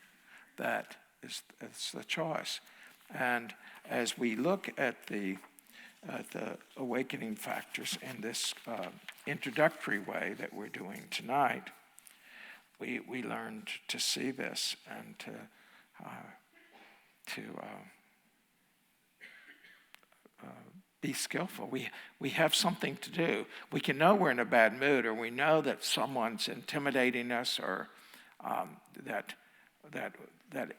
[SPEAKER 3] That is the choice. And as we look at the awakening factors in this introductory way that we're doing tonight, we learned to see this and to be skillful. We have something to do. We can know we're in a bad mood, or we know that someone's intimidating us, or that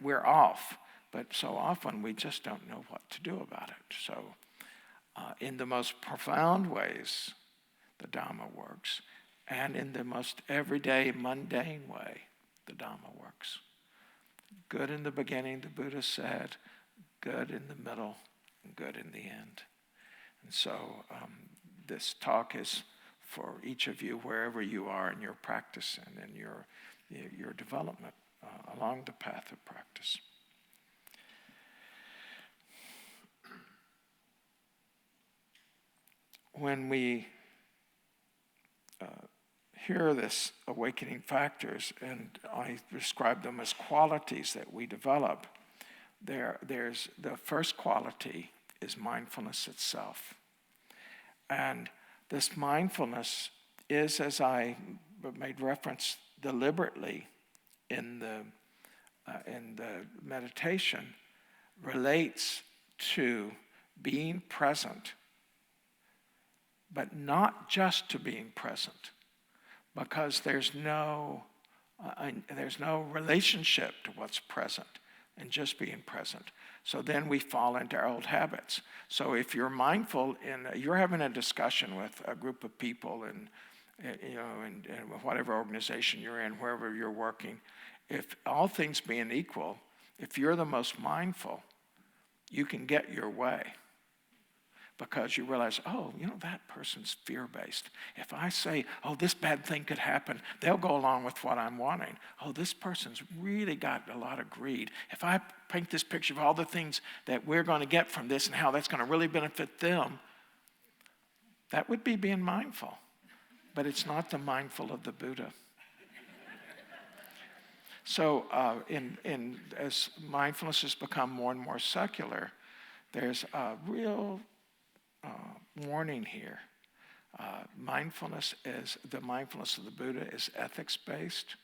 [SPEAKER 3] we're off. But so often we just don't know what to do about it. So in the most profound ways, the Dharma works. And in the most everyday, mundane way, the Dharma works. Good in the beginning, the Buddha said, good in the middle, and good in the end. And so this talk is for each of you, wherever you are in your practice and in your development along the path of practice. When we hear this awakening factors, and I describe them as qualities that we develop, there's the first quality is mindfulness itself. And this mindfulness is, as I made reference deliberately in the meditation, relates to being present, but not just to being present, because there's no relationship to what's present and just being present. So then we fall into our old habits. So if you're mindful you're having a discussion with a group of people in whatever organization you're in, wherever you're working, if all things being equal, if you're the most mindful, you can get your way. Because you realize, that person's fear-based. If I say, this bad thing could happen, they'll go along with what I'm wanting. This person's really got a lot of greed. If I paint this picture of all the things that we're going to get from this and how that's going to really benefit them, that would be being mindful. But it's not the mindful of the Buddha. So as mindfulness has become more and more secular, there's a real warning here. The mindfulness of the Buddha is ethics-based,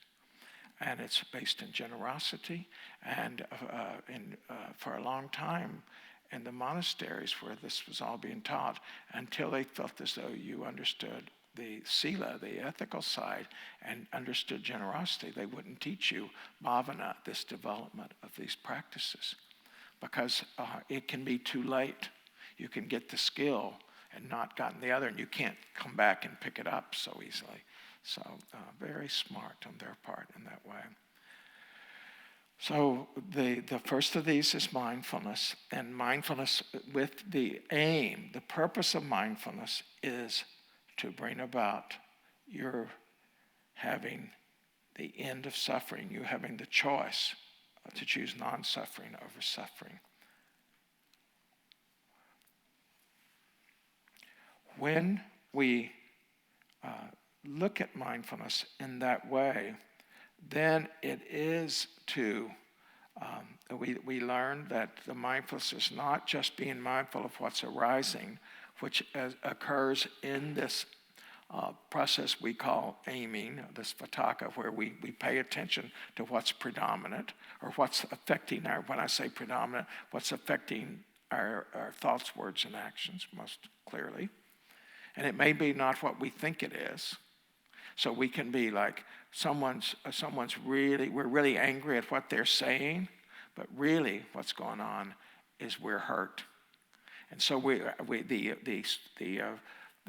[SPEAKER 3] and it's based in generosity. And for a long time in the monasteries where this was all being taught, until they felt as though you understood the sila, the ethical side, and understood generosity, they wouldn't teach you bhavana, this development of these practices, because it can be too late. You can get the skill and not gotten the other, and you can't come back and pick it up so easily. So very smart on their part in that way.
[SPEAKER 2] So the first of these is mindfulness, and mindfulness with the aim, the purpose of mindfulness is to bring about your having the end of suffering, you having the choice to choose non-suffering over suffering. When we look at mindfulness in that way, then it is to, we learn that the mindfulness is not just being mindful of what's arising, which occurs in this process we call aiming, this vitakka, where we pay attention to what's predominant, or what's affecting our, when I say predominant, what's affecting our thoughts, words, and actions most clearly. And it may be not what we think it is. So we can be like, someone's really, we're really angry at what they're saying, but really what's going on is we're hurt. And so the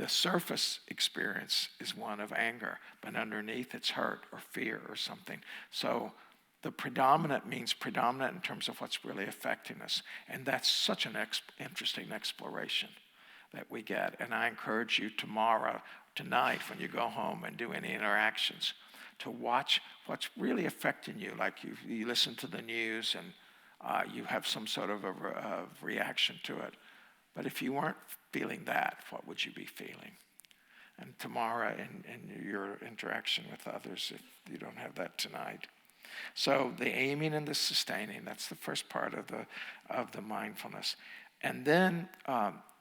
[SPEAKER 2] surface experience is one of anger, but underneath it's hurt or fear or something. So the predominant means predominant in terms of what's really affecting us. And that's such an interesting exploration that we get. And I encourage you tonight, when you go home and do any interactions, to watch what's really affecting you. Like you listen to the news and you have some sort of a reaction to it. But if you weren't feeling that, what would you be feeling? And tomorrow in your interaction with others, if you don't have that tonight. So the aiming and the sustaining, that's the first part of the mindfulness. And then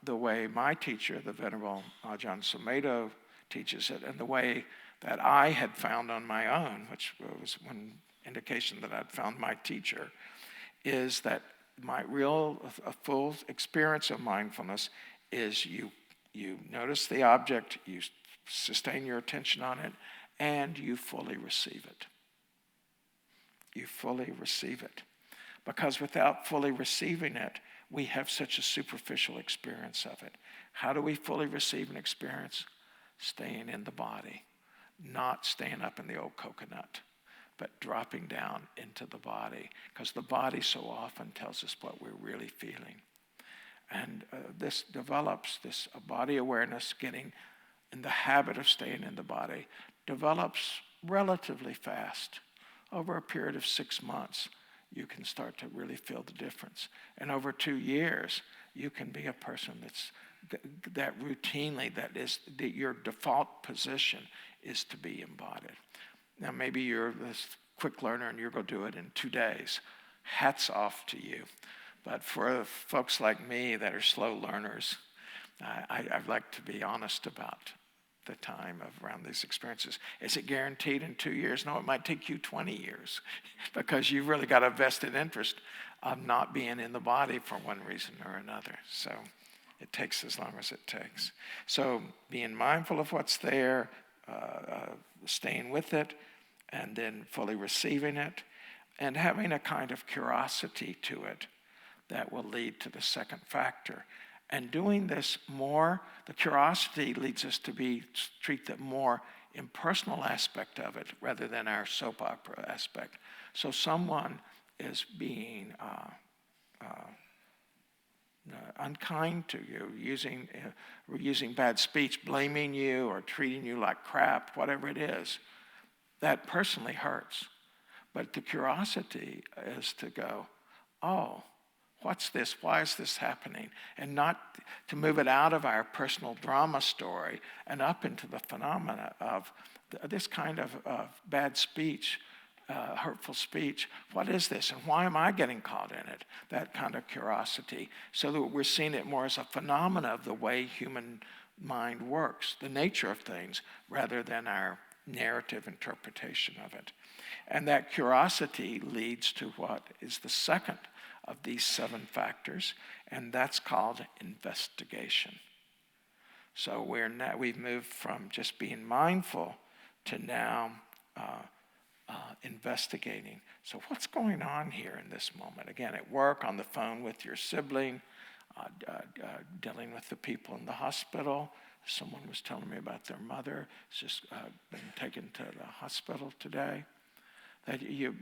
[SPEAKER 2] the way my teacher, the Venerable Ajahn Sumedho, teaches it, and the way that I had found on my own, which was one indication that I'd found my teacher, is that a full experience of mindfulness is you notice the object, you sustain your attention on it, and you fully receive it. You fully receive it. Because without fully receiving it, we have such a superficial experience of it. How do we fully receive an experience? Staying in the body, not staying up in the old coconut, but dropping down into the body, because the body so often tells us what we're really feeling. And this develops, this body awareness, getting in the habit of staying in the body, develops relatively fast. Over a period of 6 months, you can start to really feel the difference. And over 2 years, you can be a person that routinely, that your default position is to be embodied. Now, maybe you're this quick learner and you're going to do it in 2 days. Hats off to you. But for folks like me that are slow learners, I'd like to be honest about the time around these experiences. Is it guaranteed in 2 years? No, it might take you 20 years because you've really got a vested interest of not being in the body for one reason or another. So it takes as long as it takes. So being mindful of what's there, staying with it, and then fully receiving it, and having a kind of curiosity to it that will lead to the second factor. And doing this more, the curiosity leads us to treat the more impersonal aspect of it rather than our soap opera aspect. So someone is being unkind to you, using bad speech, blaming you or treating you like crap, whatever it is, that personally hurts. But the curiosity is to go, oh, what's this? Why is this happening? And not to move it out of our personal drama story and up into the phenomena of this kind of bad speech, hurtful speech. What is this? And why am I getting caught in it? That kind of curiosity. So that we're seeing it more as a phenomena of the way human mind works, the nature of things, rather than our narrative interpretation of it. And that curiosity leads to what is the second of these 7 factors, and that's called investigation. So we've moved from just being mindful to now investigating. So what's going on here in this moment? Again, at work, on the phone with your sibling, dealing with the people in the hospital. Someone was telling me about their mother who's just been taken to the hospital today.
[SPEAKER 3] That you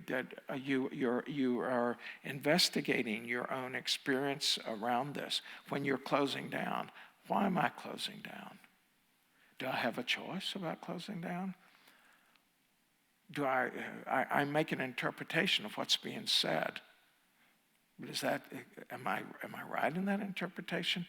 [SPEAKER 3] are investigating your own experience around this. When you're closing down, why am I closing down? Do I have a choice about closing down? Do I make an interpretation of what's being said? Am I right in that interpretation?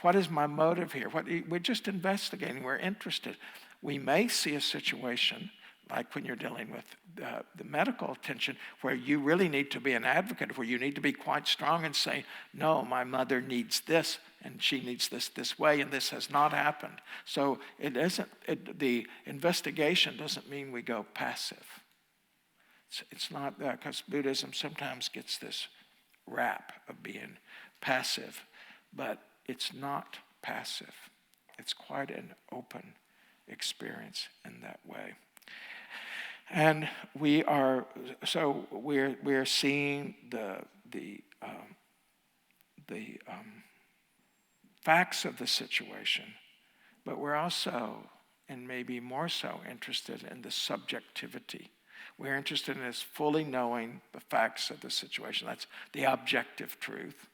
[SPEAKER 3] What is my motive here? We're just investigating. We're interested. We may see a situation like when you're dealing with the medical attention, where you really need to be an advocate, where you need to be quite strong and say, no, my mother needs this, and she needs this way, and this has not happened. So the investigation doesn't mean we go passive. It's not that, because Buddhism sometimes gets this rap of being passive, but it's not passive. It's quite an open experience in that way. And we're seeing the facts of the situation, but we're also, and maybe more so, interested in the subjectivity. We're interested in this fully knowing the facts of the situation. That's the objective truth.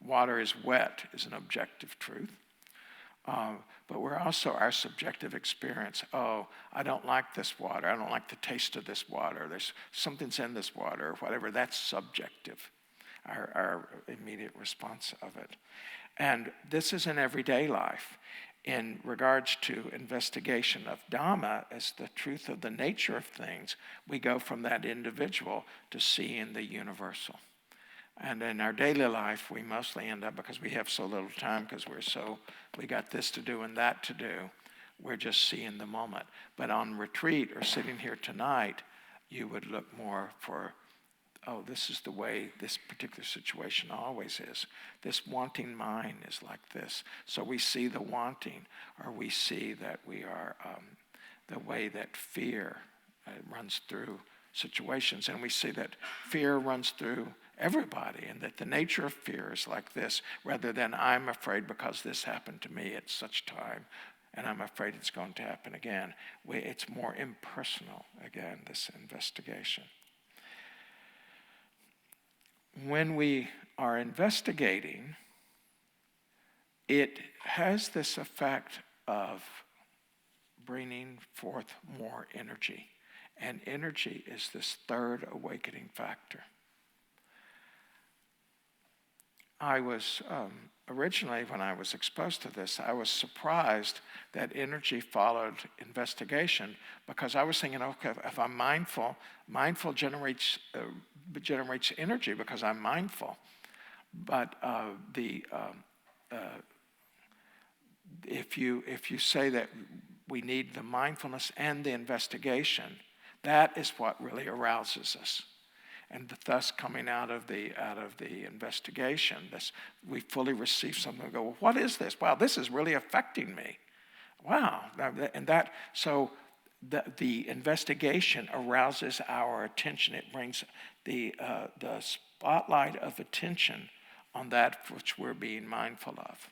[SPEAKER 3] Water is wet is an objective truth. But we're also our subjective experience. Oh, I don't like this water. I don't like the taste of this water. There's something's in this water, or whatever. That's subjective, our immediate response of it. And this is in everyday life. In regards to investigation of dharma as the truth of the nature of things, we go from that individual to seeing the universal. And in our daily life, we mostly end up, because we have so little time, because we got this to do and that to do, we're just seeing the moment. But on retreat or sitting here tonight, you would look more for, oh, this is the way this particular situation always is. This wanting mind is like this. So we see the wanting, or we see that we are the way that fear runs through situations, and we see that fear runs through everybody, and that the nature of fear is like this, rather than I'm afraid because this happened to me at such time, and I'm afraid it's going to happen again. It's more impersonal, again, this investigation. When we are investigating, it has this effect of bringing forth more energy. And energy is this third awakening factor. I was, originally when I was exposed to this, I was surprised that energy followed investigation, because I was thinking, okay, if I'm mindful generates energy because I'm mindful. But if you say that we need the mindfulness and the investigation, that is what really arouses us. And thus, coming out of the investigation, we fully receive something and go, well, what is this? Wow, this is really affecting me. Wow. So the investigation arouses our attention. It brings the spotlight of attention on that which we're being mindful of.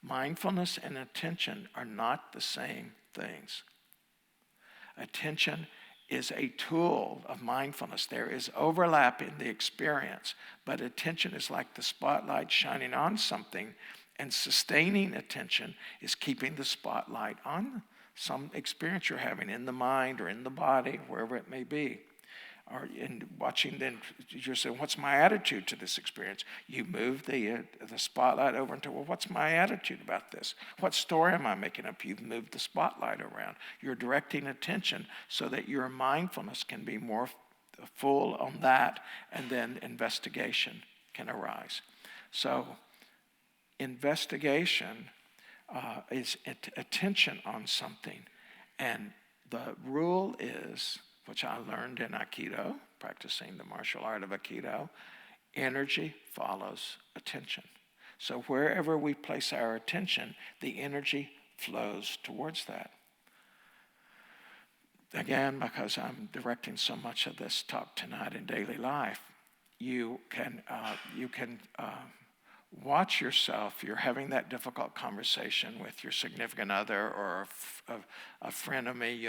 [SPEAKER 3] Mindfulness and attention are not the same things. Attention is a tool of mindfulness. There is overlap in the experience, but attention is like the spotlight shining on something, and sustaining attention is keeping the spotlight on some experience you're having in the mind or in the body, wherever it may be. Or in watching, then you're saying, what's my attitude to this experience? You move the spotlight over into, well, what's my attitude about this? What story am I making up? You've moved the spotlight around. You're directing attention so that your mindfulness can be more full on that, and then investigation can arise. So investigation is attention on something. And the rule is, which I learned in Aikido, practicing the martial art of Aikido, energy follows attention. So wherever we place our attention, the energy flows towards that. Again, because I'm directing so much of this talk tonight in daily life, you can watch yourself. You're having that difficult conversation with your significant other or a frenemy,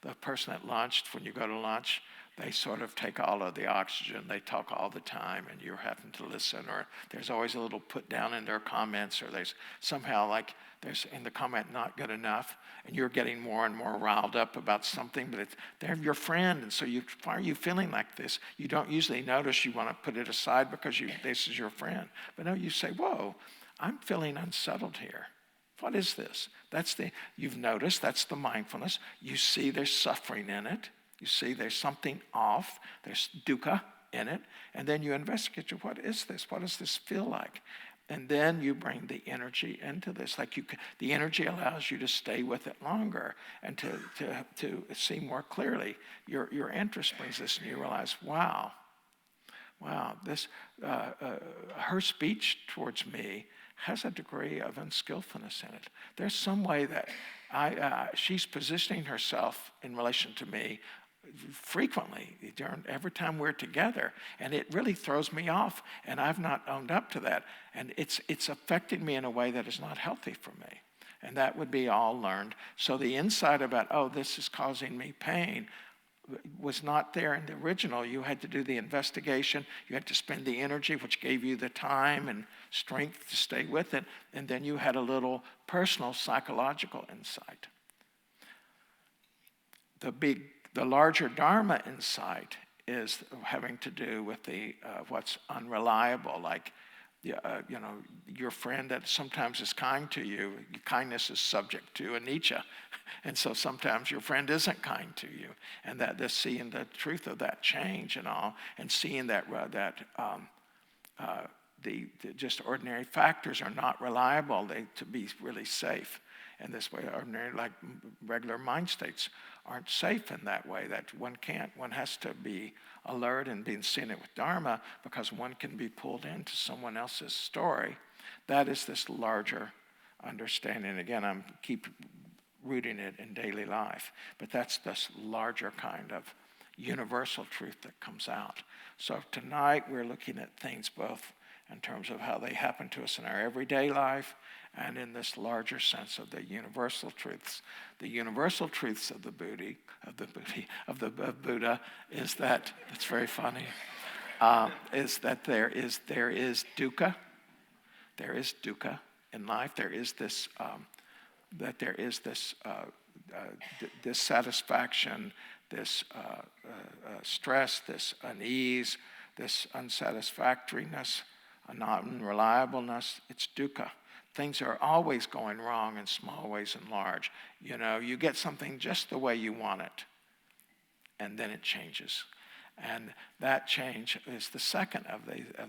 [SPEAKER 3] the person at lunch, when you go to lunch, they sort of take all of the oxygen. They talk all the time, and you're having to listen. Or there's always a little put down in their comments, or there's somehow like there's in the comment not good enough, and you're getting more and more riled up about something, but they're your friend, and so why are you feeling like this? You don't usually notice. You want to put it aside because this is your friend. But no, you say, whoa, I'm feeling unsettled here. What is this? You've noticed, that's the mindfulness. You see there's suffering in it. You see there's something off. There's dukkha in it. And then you investigate, what is this? What does this feel like? And then you bring the energy into this. The energy allows you to stay with it longer and to see more clearly. Your interest brings this, and you realize, wow, this her speech towards me has a degree of unskillfulness in it. There's some way that she's positioning herself in relation to me frequently every time we're together, and it really throws me off, and I've not owned up to that, and it's affecting me in a way that is not healthy for me, and that would be all learned. So the insight about, this is causing me pain, was not there in the original. You had to do the investigation. You had to spend the energy, which gave you the time and strength to stay with it. And then you had a little personal psychological insight. The larger dharma insight is having to do with what's unreliable, like your friend that sometimes is kind to you. Kindness is subject to anicca, and so sometimes your friend isn't kind to you, and that seeing the truth of that change and all, and seeing that the just ordinary factors are not reliable to be really safe. And this way, ordinary, like regular mind states, aren't safe in that way. That one has to be alert and being seen it with dharma, because one can be pulled into someone else's story. That is this larger understanding. Again, I'm keep rooting it in daily life, but that's this larger kind of universal truth that comes out. So tonight we're looking at things both in terms of how they happen to us in our everyday life, and in this larger sense of the universal truths. The universal truths of the Buddha is that, it's very funny, is that there is dukkha. There is dukkha in life. There is this dissatisfaction, this stress, this unease, this unsatisfactoriness, unreliableness. It's dukkha. Things are always going wrong in small ways and large. You get something just the way you want it, and then it changes. And that change is the second of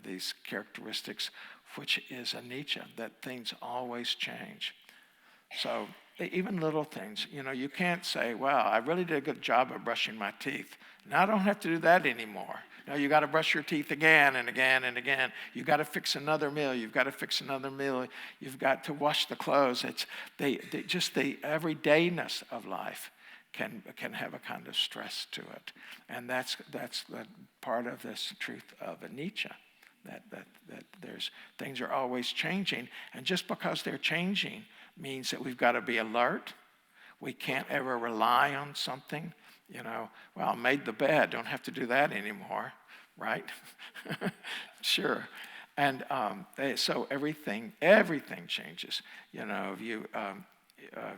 [SPEAKER 3] these characteristics, which is anicca, that things always change. So even little things, you can't say, well, I really did a good job of brushing my teeth. Now I don't have to do that anymore. No, you got to brush your teeth again and again and again. You got to fix another meal. You've got to fix another meal. You've got to wash the clothes. It's just the everydayness of life can have a kind of stress to it, and that's the part of this truth of anicca. That there's things are always changing, and just because they're changing means that we've got to be alert. We can't ever rely on something. Well, I made the bed, don't have to do that anymore, right? Sure. And so everything changes. If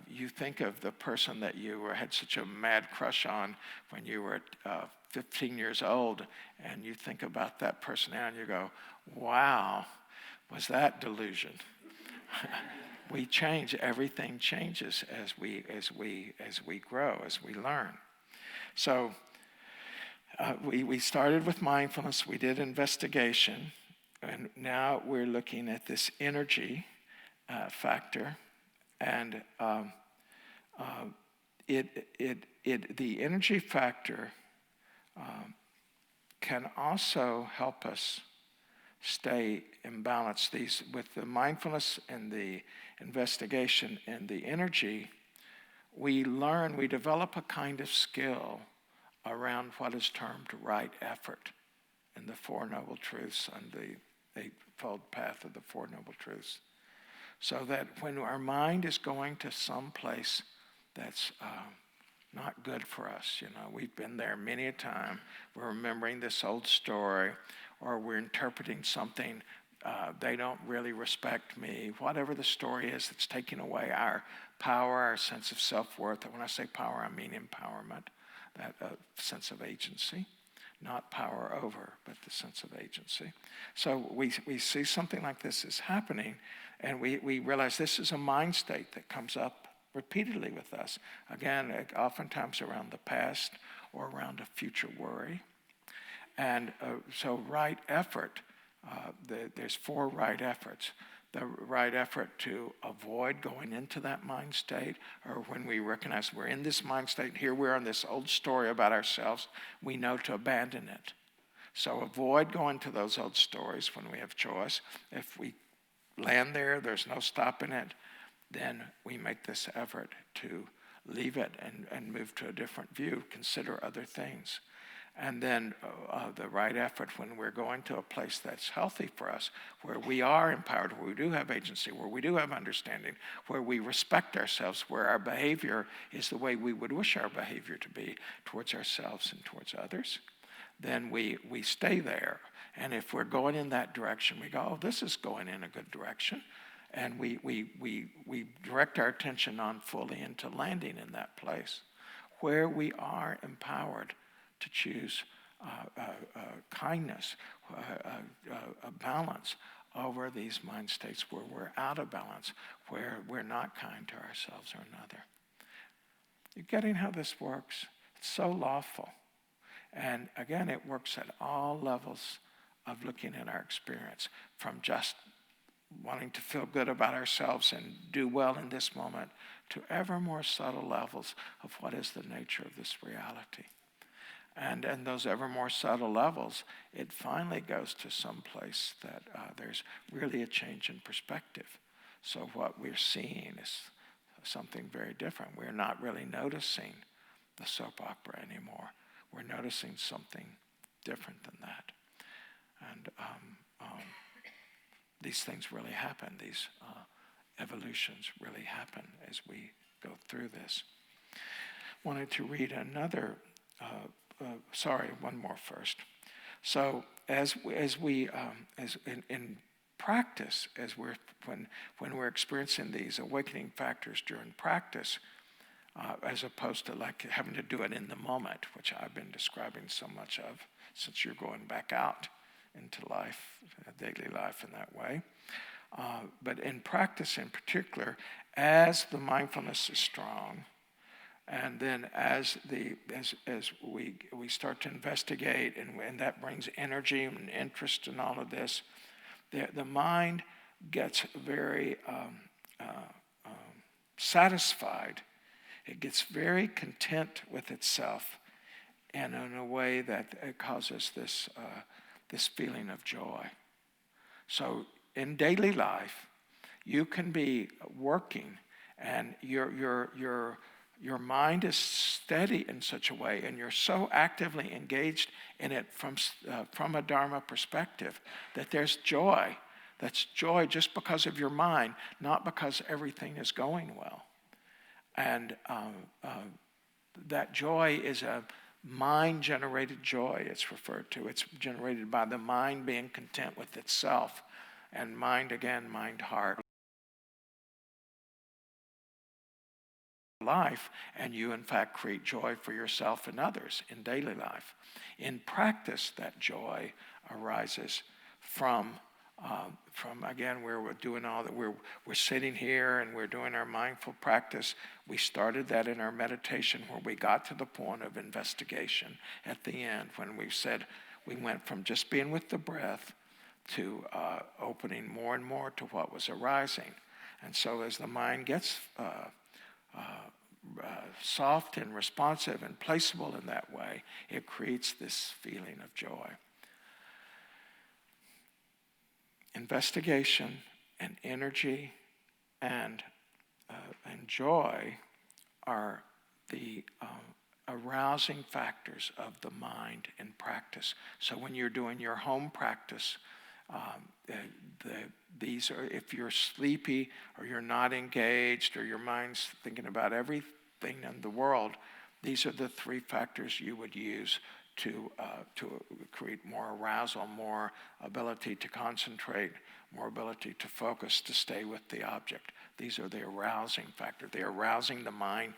[SPEAKER 3] you think of the person that you had such a mad crush on when you were 15 years old, and you think about that person now, and you go, wow, was that delusion? We change. Everything changes as we grow, as we learn. So we started with mindfulness. We did investigation, and now we're looking at this energy factor, and the energy factor can also help us stay in balance. These with the mindfulness and the investigation and the energy, we develop a kind of skill around what is termed right effort in the Four Noble Truths and the Eightfold Path of the Four Noble Truths. So that when our mind is going to some place that's not good for us. We've been there many a time. We're remembering this old story, or we're interpreting something. They don't really respect me. Whatever the story is that's taking away our power, our sense of self-worth. And when I say power, I mean empowerment, that sense of agency. Not power over, but the sense of agency. So we see something like this is happening, and we realize this is a mind state that comes up repeatedly with us. Again, oftentimes around the past or around a future worry. And so right effort, there's 4 right efforts. The right effort to avoid going into that mind state, or when we recognize we're in this mind state, here we are in this old story about ourselves, we know to abandon it. So avoid going to those old stories when we have choice. If we land there, there's no stopping it, then we make this effort to leave it and move to a different view, consider other things. And then the right effort when we're going to a place that's healthy for us, where we are empowered, where we do have agency, where we do have understanding, where we respect ourselves, where our behavior is the way we would wish our behavior to be towards ourselves and towards others, then we stay there. And if we're going in that direction, we go, oh, this is going in a good direction. And we direct our attention on fully into landing in that place where we are empowered to choose kindness, a balance over these mind states where we're out of balance, where we're not kind to ourselves or another. You're getting how this works? It's so lawful. And again, it works at all levels of looking at our experience, from just wanting to feel good about ourselves and do well in this moment to ever more subtle levels of what is the nature of this reality. And those ever more subtle levels, it finally goes to some place that there's really a change in perspective. So what we're seeing is something very different. We're not really noticing the soap opera anymore. We're noticing something different than that. And these things really happen. These evolutions really happen as we go through this. Wanted to read another. One more first. So as in practice, when we're experiencing these awakening factors during practice, as opposed to like having to do it in the moment, which I've been describing so much of since you're going back out into life, daily life in that way. But in practice in particular, as the mindfulness is strong, and then as we start to investigate, and that brings energy and interest in all of this, the mind gets very satisfied. It gets very content with itself, and in a way that it causes this feeling of joy. So in daily life, you can be working, and your mind is steady in such a way, and you're so actively engaged in it from a dharma perspective that there's joy. That's joy just because of your mind, not because everything is going well. And that joy is a mind-generated joy, it's referred to. It's generated by the mind being content with itself. And mind, again, mind-heart. Life, and you in fact create joy for yourself and others in daily life. In practice, that joy arises from again, where we're doing all that, we're sitting here and we're doing our mindful practice. We started that in our meditation where we got to the point of investigation at the end, when we said we went from just being with the breath to opening more and more to what was arising. And so as the mind gets soft and responsive and placeable in that way, it creates this feeling of joy. Investigation and energy and joy are the arousing factors of the mind in practice. So when you're doing your home practice, these are, if you're sleepy or you're not engaged or your mind's thinking about everything in the world, These are the 3 factors you would use to create more arousal, more ability to concentrate, more ability to focus, to stay with the object. These are the arousing factor. They're arousing the mind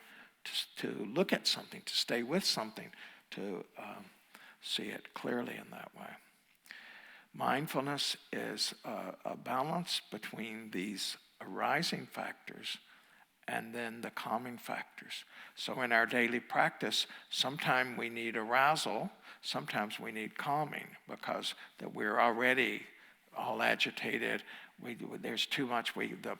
[SPEAKER 3] to look at something, to stay with something, to see it clearly in that way. Mindfulness is a balance between these arising factors and then the calming factors. So in our daily practice, sometimes we need arousal, sometimes we need calming, because that we're already all agitated. There's too much. The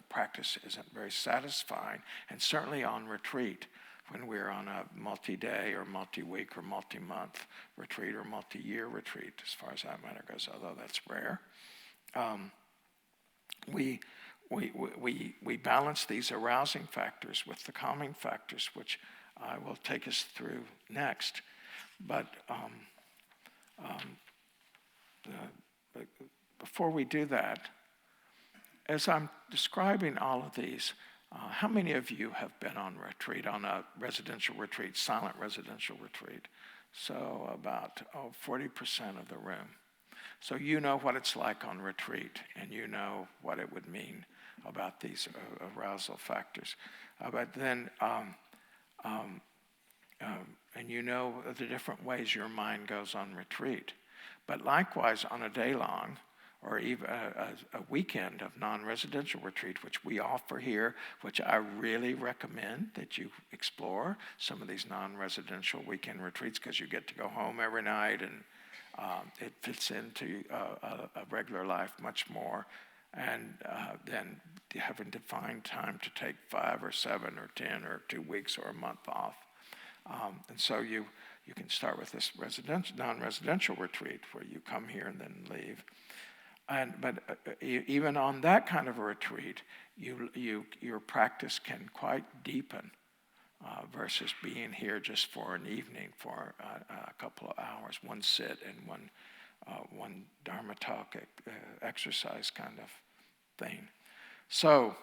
[SPEAKER 3] practice isn't very satisfying, and certainly on retreat, when we're on a multi-day or multi-week or multi-month retreat or multi-year retreat, as far as that matter goes, although that's rare. We balance these arousing factors with the calming factors, which I will take us through next. But before we do that, as I'm describing all of these, how many of you have been on retreat, on a residential retreat, silent residential retreat? So about 40% of the room. So you know what it's like on retreat, and you know what it would mean about these arousal factors. But then, and you know the different ways your mind goes on retreat. But likewise, on a day long, or even a weekend of non-residential retreat, which we offer here, which I really recommend that you explore some of these non-residential weekend retreats, because you get to go home every night, and it fits into a regular life much more. And then having to find time to take 5 or 7 or 10 or 2 weeks or a month off. And so you can start with this non-residential retreat where you come here and then leave. But even on that kind of a retreat, your practice can quite deepen versus being here just for an evening, for a couple of hours, one sit and one dharma talk exercise kind of thing. So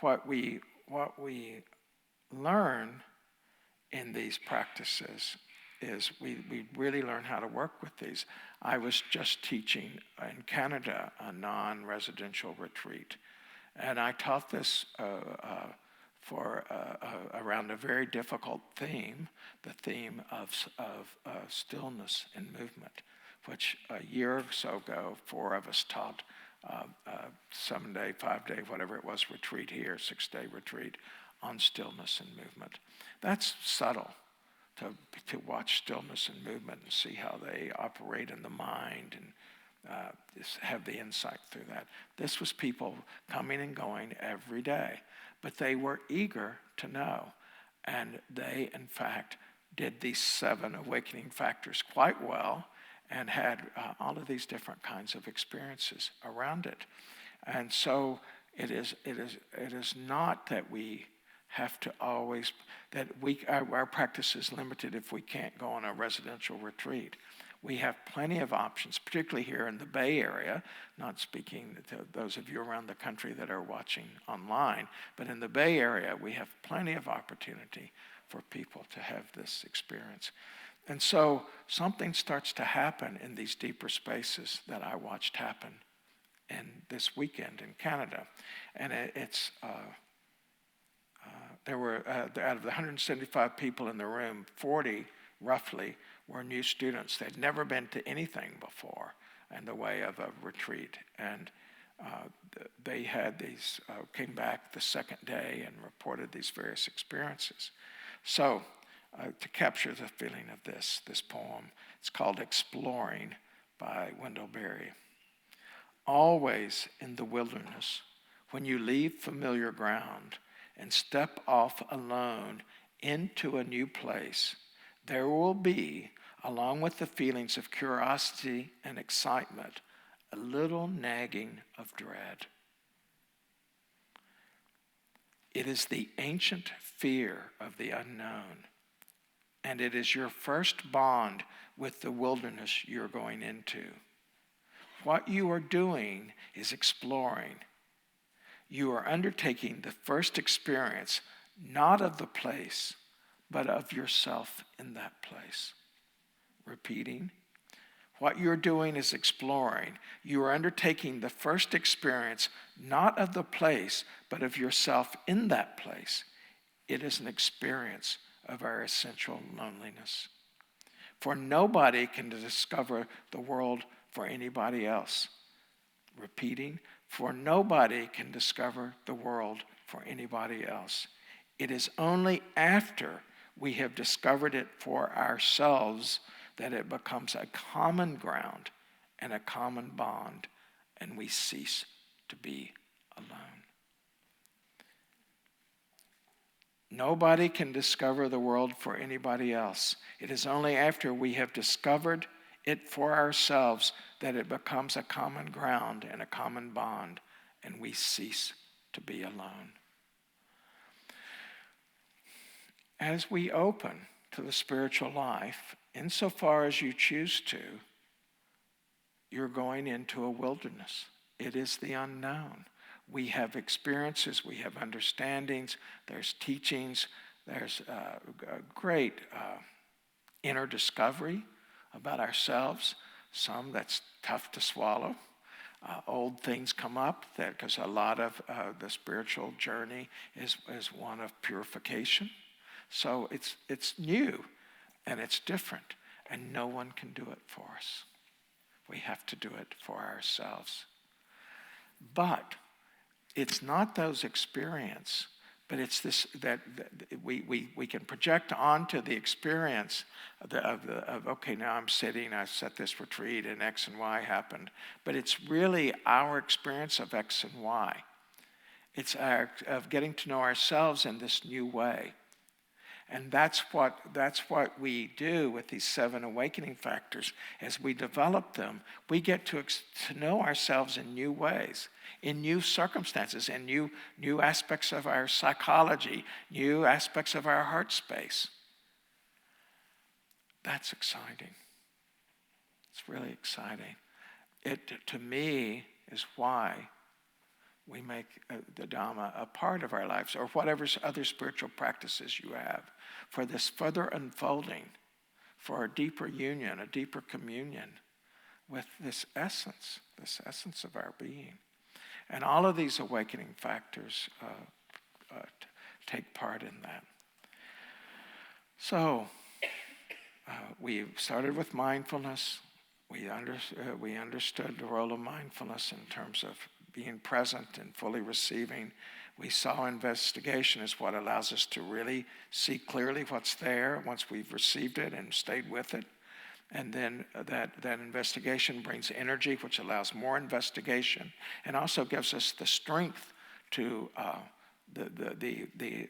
[SPEAKER 3] what we learn in these practices is we really learn how to work with these. I was just teaching in Canada a non-residential retreat, and I taught this for around a very difficult theme, the theme of stillness and movement, which a year or so ago, 4 of us taught 7-day, 5-day, whatever it was, retreat here, 6-day retreat on stillness and movement. That's subtle, to watch stillness and movement and see how they operate in the mind and just have the insight through that. This was people coming and going every day, but they were eager to know. And they, in fact, did these 7 awakening factors quite well and had all of these different kinds of experiences around it. And so it is not that we have to always, that our practice is limited if we can't go on a residential retreat. We have plenty of options, particularly here in the Bay Area, not speaking to those of you around the country that are watching online, but in the Bay Area, we have plenty of opportunity for people to have this experience. And so something starts to happen in these deeper spaces that I watched happen in this weekend in Canada. And there were, out of the 175 people in the room, 40 roughly were new students. They'd never been to anything before in the way of a retreat. And they had these, came back the second day and reported these various experiences. So to capture the feeling of this poem, it's called Exploring by Wendell. Always in the wilderness, when you leave familiar ground and step off alone into a new place, there will be, along with the feelings of curiosity and excitement, a little nagging of dread. It is the ancient fear of the unknown, and it is your first bond with the wilderness you're going into. What you are doing is exploring. You are undertaking the first experience not of the place, but of yourself in that place. Repeating, what you're doing is exploring. You are undertaking the first experience, not of the place, but of yourself in that place. It is an experience of our essential loneliness. For nobody can discover the world for anybody else. Repeating, for nobody can discover the world for anybody else. It is only after we have discovered it for ourselves that it becomes a common ground and a common bond, and we cease to be alone. Nobody can discover the world for anybody else. It is only after we have discovered it for ourselves that it becomes a common ground and a common bond, and we cease to be alone. As we open to the spiritual life, insofar as you choose to, you're going into a wilderness. It is the unknown. We have experiences, we have understandings, there's teachings, there's a great inner discovery about ourselves, some that's tough to swallow. Old things come up because a lot of the spiritual journey is one of purification. So it's new and it's different, and no one can do it for us. We have to do it for ourselves. But it's not those experiences, but it's this that we can project onto the experience of okay, now I'm sitting, I set this retreat, and X and Y happened. But it's really our experience of X and Y. It's of getting to know ourselves in this new way. And that's what we do with these 7 awakening factors. As we develop them, we get to know ourselves in new ways, in new circumstances, in new aspects of our psychology, new aspects of our heart space. That's exciting. It's really exciting. It, to me, is why we make the Dhamma a part of our lives, or whatever other spiritual practices you have, for this further unfolding, for a deeper union, a deeper communion with this essence of our being. And all of these awakening factors take part in that. So, we started with mindfulness. We understood the role of mindfulness in terms of being present and fully receiving. We saw investigation as what allows us to really see clearly what's there once we've received it and stayed with it. And then that investigation brings energy, which allows more investigation, and also gives us the strength to the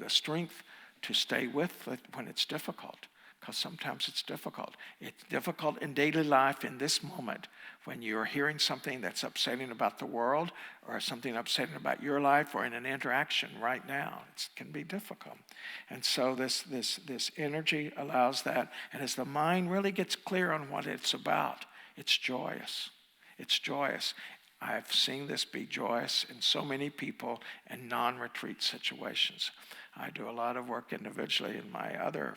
[SPEAKER 3] strength to stay with it when it's difficult. Because sometimes it's difficult. It's difficult in daily life in this moment when you're hearing something that's upsetting about the world, or something upsetting about your life, or in an interaction right now. It can be difficult. And so this energy allows that. And as the mind really gets clear on what it's about, it's joyous. It's joyous. I've seen this be joyous in so many people in non-retreat situations. I do a lot of work individually in my other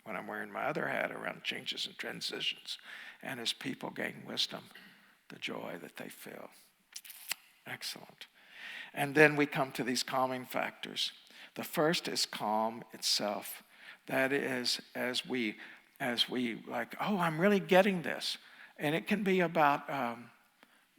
[SPEAKER 3] when I'm wearing my other hat around changes and transitions. And as people gain wisdom, the joy that they feel. Excellent. And then we come to these calming factors. The first is calm itself. That is, as we like, oh, I'm really getting this. And it can be about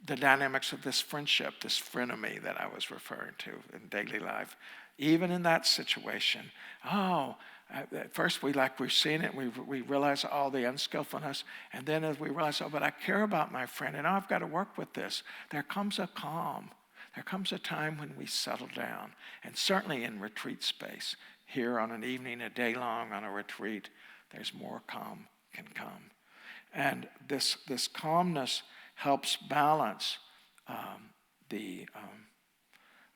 [SPEAKER 3] the dynamics of this friendship, this frenemy that I was referring to in daily life. Even in that situation, at first we've seen it, we realize all the unskillfulness, and then as we realize, but I care about my friend, and I've got to work with this, there comes a calm. There comes a time when we settle down, and certainly in retreat space, here on an evening, a day long on a retreat, there's more calm can come. And this calmness helps balance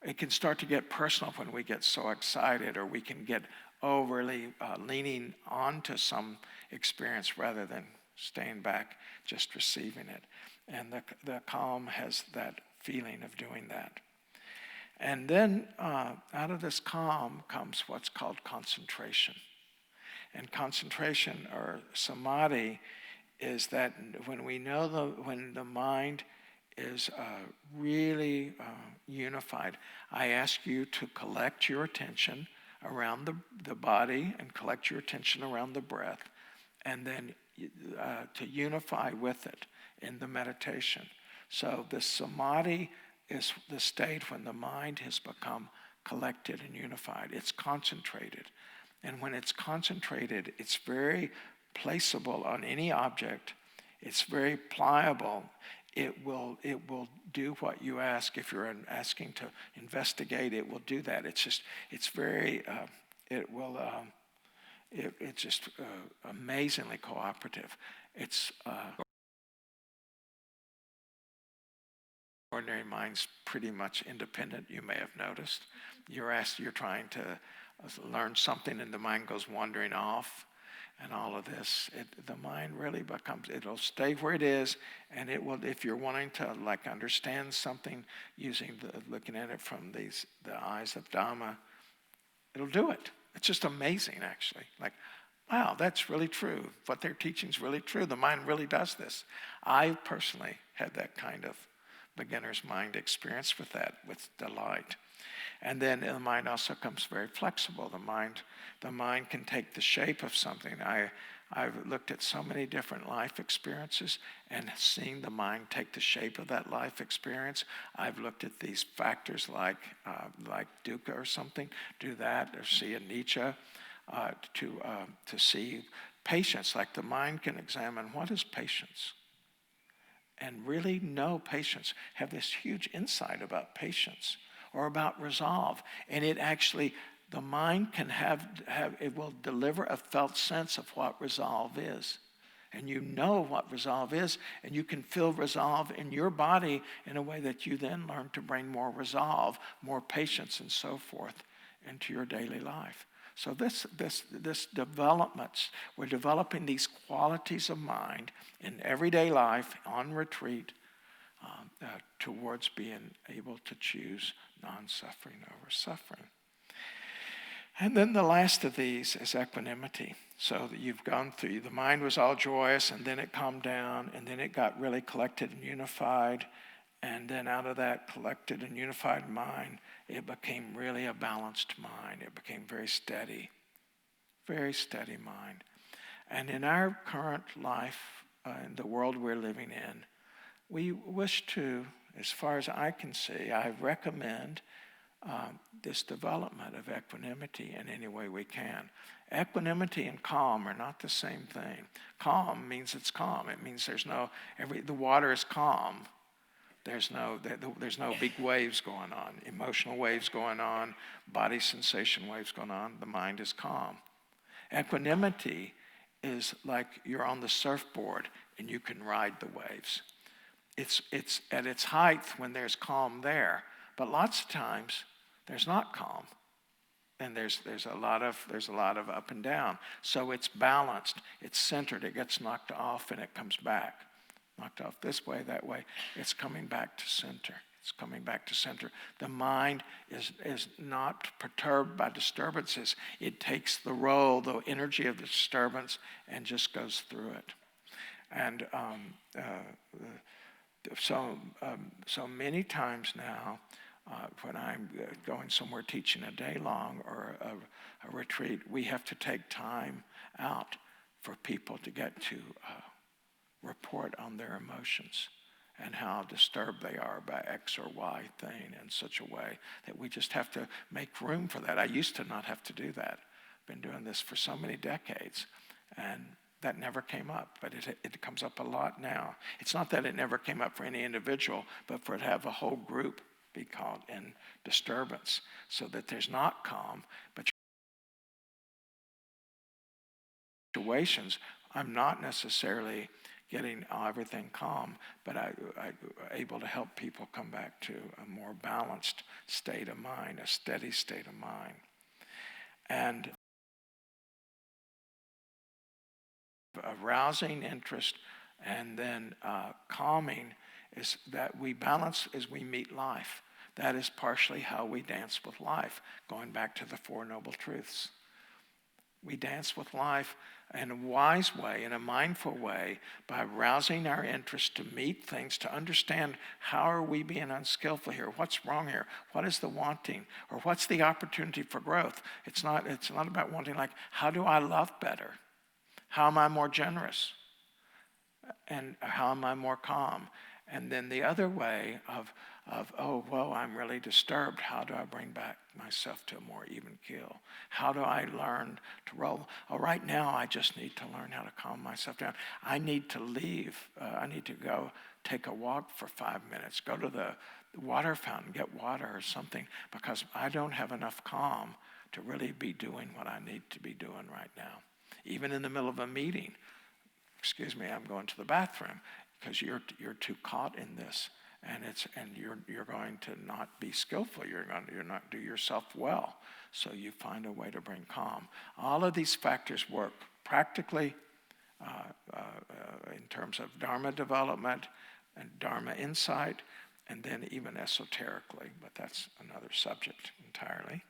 [SPEAKER 3] it can start to get personal when we get so excited, or we can get overly leaning onto some experience rather than staying back, just receiving it. And the calm has that feeling of doing that. And then out of this calm comes what's called concentration. And concentration, or samadhi, is that when we know when the mind is really unified. I ask you to collect your attention around the body and collect your attention around the breath, and then to unify with it in the meditation. So the samadhi is the state when the mind has become collected and unified. It's concentrated. And when it's concentrated, it's very placeable on any object. It's very pliable. It will do what you ask. If you're asking to investigate, it will do that. It's just amazingly cooperative. It's ordinary mind's pretty much independent. You may have noticed. You're trying to learn something, and the mind goes wandering off. And all of this, the mind really it'll stay where it is, and it will, if you're wanting to understand something looking at it from the eyes of Dharma, it'll do it. It's just amazing, actually. Wow, that's really true. What they're teaching is really true. The mind really does this. I personally had that kind of beginner's mind experience with delight. And then the mind also comes very flexible. The mind can take the shape of something. I've looked at so many different life experiences and seen the mind take the shape of that life experience. I've looked at these factors like dukkha or something, do that, or see anicca, to see patience. Like the mind can examine what is patience, and really know patience, have this huge insight about patience or about resolve. And it actually, the mind can it will deliver a felt sense of what resolve is. And you know what resolve is, and you can feel resolve in your body in a way that you then learn to bring more resolve, more patience, and so forth into your daily life. So this developments, we're developing these qualities of mind in everyday life, on retreat, towards being able to choose non-suffering over suffering. And then the last of these is equanimity. So that you've gone through, the mind was all joyous, and then it calmed down, and then it got really collected and unified. And then out of that collected and unified mind, it became really a balanced mind. It became very steady mind. And in our current life, in the world we're living in, we wish to, as far as I can see, I recommend this development of equanimity in any way we can. Equanimity and calm are not the same thing. Calm means it's calm. It means the water is calm. There's no big waves going on, emotional waves going on, body sensation waves going on. The mind is calm. Equanimity is like you're on the surfboard and you can ride the waves. It's at its height when there's calm there, but lots of times there's not calm, and there's a lot of up and down. So it's balanced, it's centered. It gets knocked off and it comes back, knocked off this way, that way. It's coming back to center. It's coming back to center. The mind is not perturbed by disturbances. It takes the energy of the disturbance, and just goes through it. And so many times now, when I'm going somewhere teaching a day long or a retreat, we have to take time out for people to get to report on their emotions and how disturbed they are by X or Y thing in such a way that we just have to make room for that. I used to not have to do that. I've been doing this for so many decades, and that never came up, but it comes up a lot now. It's not that it never came up for any individual, but for it to have a whole group be caught in disturbance, so that there's not calm, but situations, I'm not necessarily getting everything calm, but I'm able to help people come back to a more balanced state of mind, a steady state of mind. And arousing interest and then calming is that we balance as we meet life. That is partially how we dance with life, going back to the Four Noble Truths. We dance with life in a wise way, in a mindful way, by rousing our interest to meet things, to understand how are we being unskillful here, what's wrong here, what is the wanting, or what's the opportunity for growth. It's not about wanting, like, how do I love better? How am I more generous? And how am I more calm? And then the other way of oh, well, I'm really disturbed. How do I bring back myself to a more even keel? How do I learn to roll? Oh, right now, I just need to learn how to calm myself down. I need to leave. I need to go take a walk for 5 minutes, go to the water fountain, get water or something, because I don't have enough calm to really be doing what I need to be doing right now. Even in the middle of a meeting, excuse me, I'm going to the bathroom, because you're too caught in this. And you're going to not be skillful. You're not do yourself well. So you find a way to bring calm. All of these factors work practically in terms of dharma development and dharma insight, and then even esoterically. But that's another subject entirely.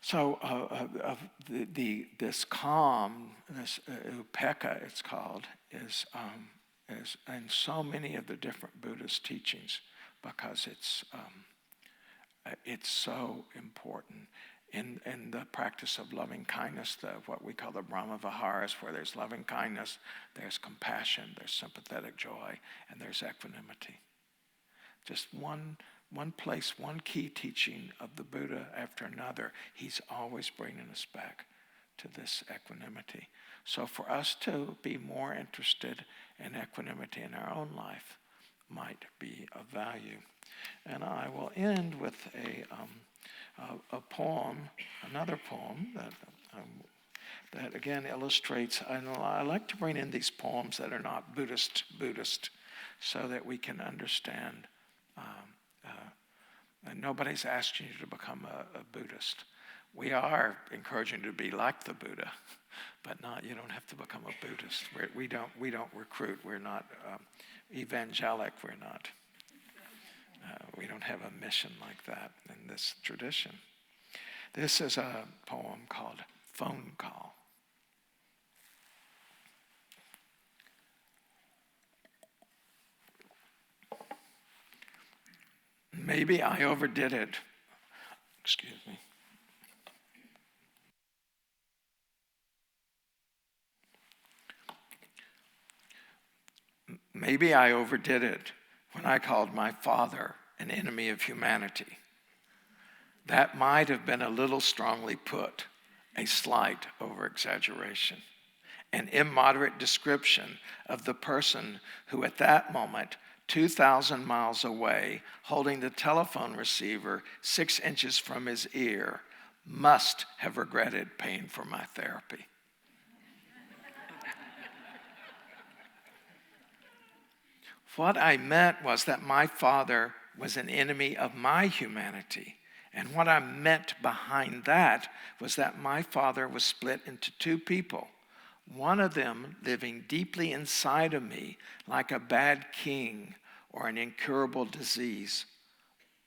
[SPEAKER 3] So this calm, this upekkha, it's called, is in so many of the different Buddhist teachings, because it's so important. In the practice of loving kindness, what we call the Brahma Viharas, where there's loving kindness, there's compassion, there's sympathetic joy, and there's equanimity. Just one place, one key teaching of the Buddha after another, he's always bringing us back to this equanimity. So for us to be more interested in equanimity in our own life might be of value. And I will end with a poem, another poem that again illustrates. I like to bring in these poems that are not Buddhist, so that we can understand. And nobody's asking you to become a Buddhist. We are encouraging you to be like the Buddha, but not. You don't have to become a Buddhist. We don't recruit. We're not evangelic. We're not. We don't have a mission like that in this tradition. This is a poem called "Phone Call." Maybe I overdid it. Excuse me. Maybe I overdid it when I called my father an enemy of humanity. That might have been a little strongly put, a slight over-exaggeration, an immoderate description of the person who at that moment, 2,000 miles away, holding the telephone receiver 6 inches from his ear, must have regretted paying for my therapy. What I meant was that my father was an enemy of my humanity. And what I meant behind that was that my father was split into two people. One of them living deeply inside of me like a bad king or an incurable disease,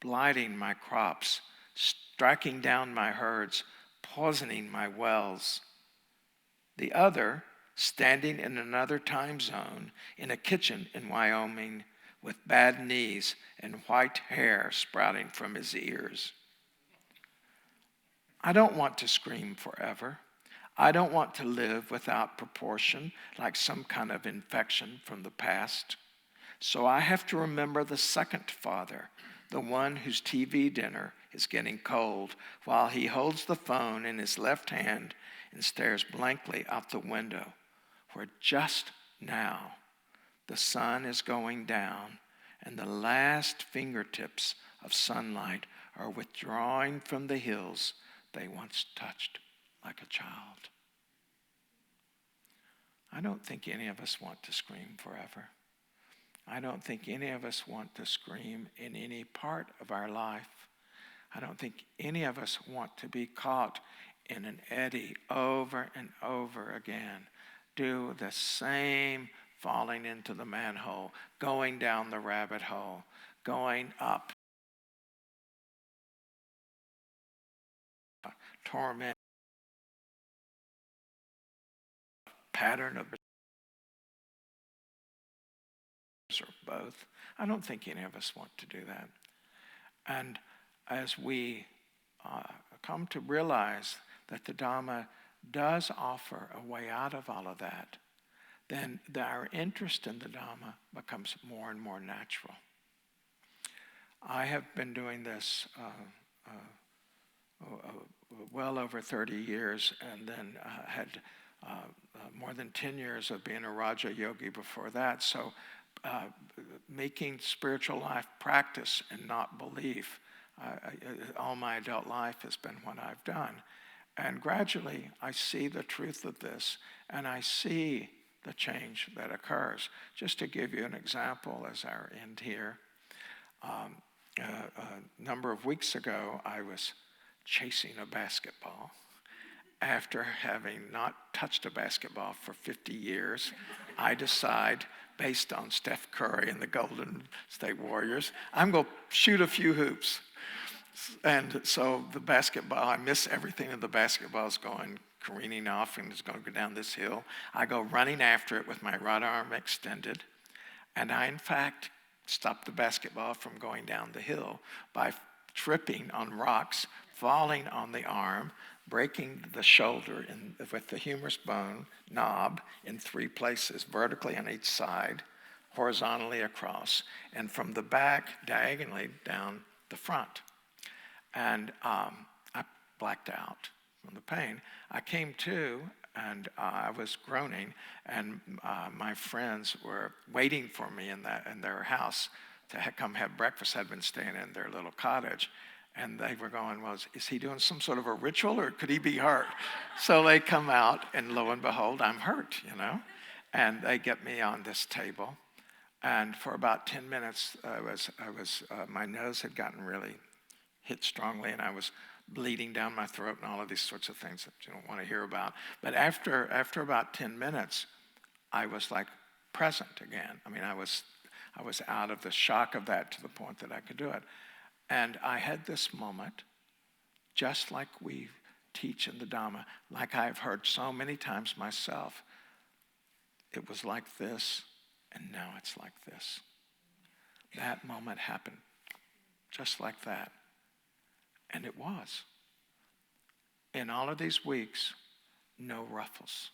[SPEAKER 3] blighting my crops, striking down my herds, poisoning my wells. The other standing in another time zone in a kitchen in Wyoming with bad knees and white hair sprouting from his ears. I don't want to scream forever. I don't want to live without proportion, like some kind of infection from the past. So I have to remember the second father, the one whose TV dinner is getting cold while he holds the phone in his left hand and stares blankly out the window, where just now the sun is going down and the last fingertips of sunlight are withdrawing from the hills they once touched like a child. I don't think any of us want to scream forever. I don't think any of us want to scream in any part of our life. I don't think any of us want to be caught in an eddy over and over again. Do the same falling into the manhole, going down the rabbit hole, going up torment, pattern of or both. I don't think any of us want to do that. And as we come to realize that the Dharma does offer a way out of all of that, then our interest in the Dharma becomes more and more natural. I have been doing this well over 30 years, and then had more than 10 years of being a Raja Yogi before that. So making spiritual life practice and not belief, all my adult life has been what I've done. And gradually I see the truth of this, and I see the change that occurs. Just to give you an example as I end here, a number of weeks ago I was chasing a basketball. After having not touched a basketball for 50 years, I decide, based on Steph Curry and the Golden State Warriors, I'm going to shoot a few hoops. And so the basketball, I miss everything, and the basketball is going careening off and is going to go down this hill. I go running after it with my right arm extended, and I, in fact, stop the basketball from going down the hill by tripping on rocks, falling on the arm, breaking the shoulder with the humerus bone knob in 3 places, vertically on each side, horizontally across, and from the back diagonally down the front. And I blacked out from the pain. I came to, and I was groaning, and my friends were waiting for me in their house to come have breakfast. I'd been staying in their little cottage. And they were going, well, is he doing some sort of a ritual, or could he be hurt? So they come out, and lo and behold, I'm hurt, And they get me on this table. And for about 10 minutes, my nose had gotten really hit strongly, and I was bleeding down my throat and all of these sorts of things that you don't want to hear about. But after about 10 minutes, I was like present again. I mean, I was out of the shock of that to the point that I could do it. And I had this moment, just like we teach in the Dhamma, like I've heard so many times myself. It was like this, and now it's like this. That moment happened just like that. And it was. In all of these weeks, no ruffles.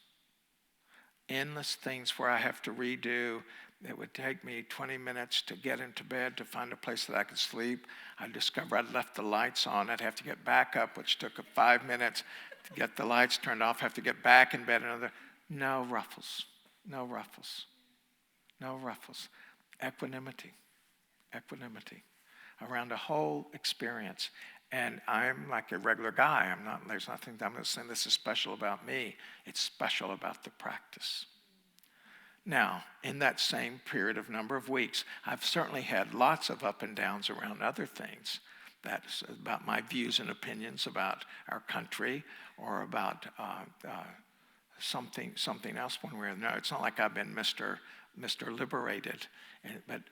[SPEAKER 3] Endless things where I have to redo. It would take me 20 minutes to get into bed to find a place that I could sleep. I discovered I'd left the lights on. I'd have to get back up, which took 5 minutes to get the lights turned off. Have to get back in bed. No ruffles. No ruffles. No ruffles. Equanimity. Equanimity. Around a whole experience. And I'm like a regular guy. There's nothing, I'm not saying this is special about me. It's special about the practice. Now, in that same period of number of weeks, I've certainly had lots of up and downs around other things. That's about my views and opinions about our country, or about something else one way or another. It's not like I've been Mr. Liberated,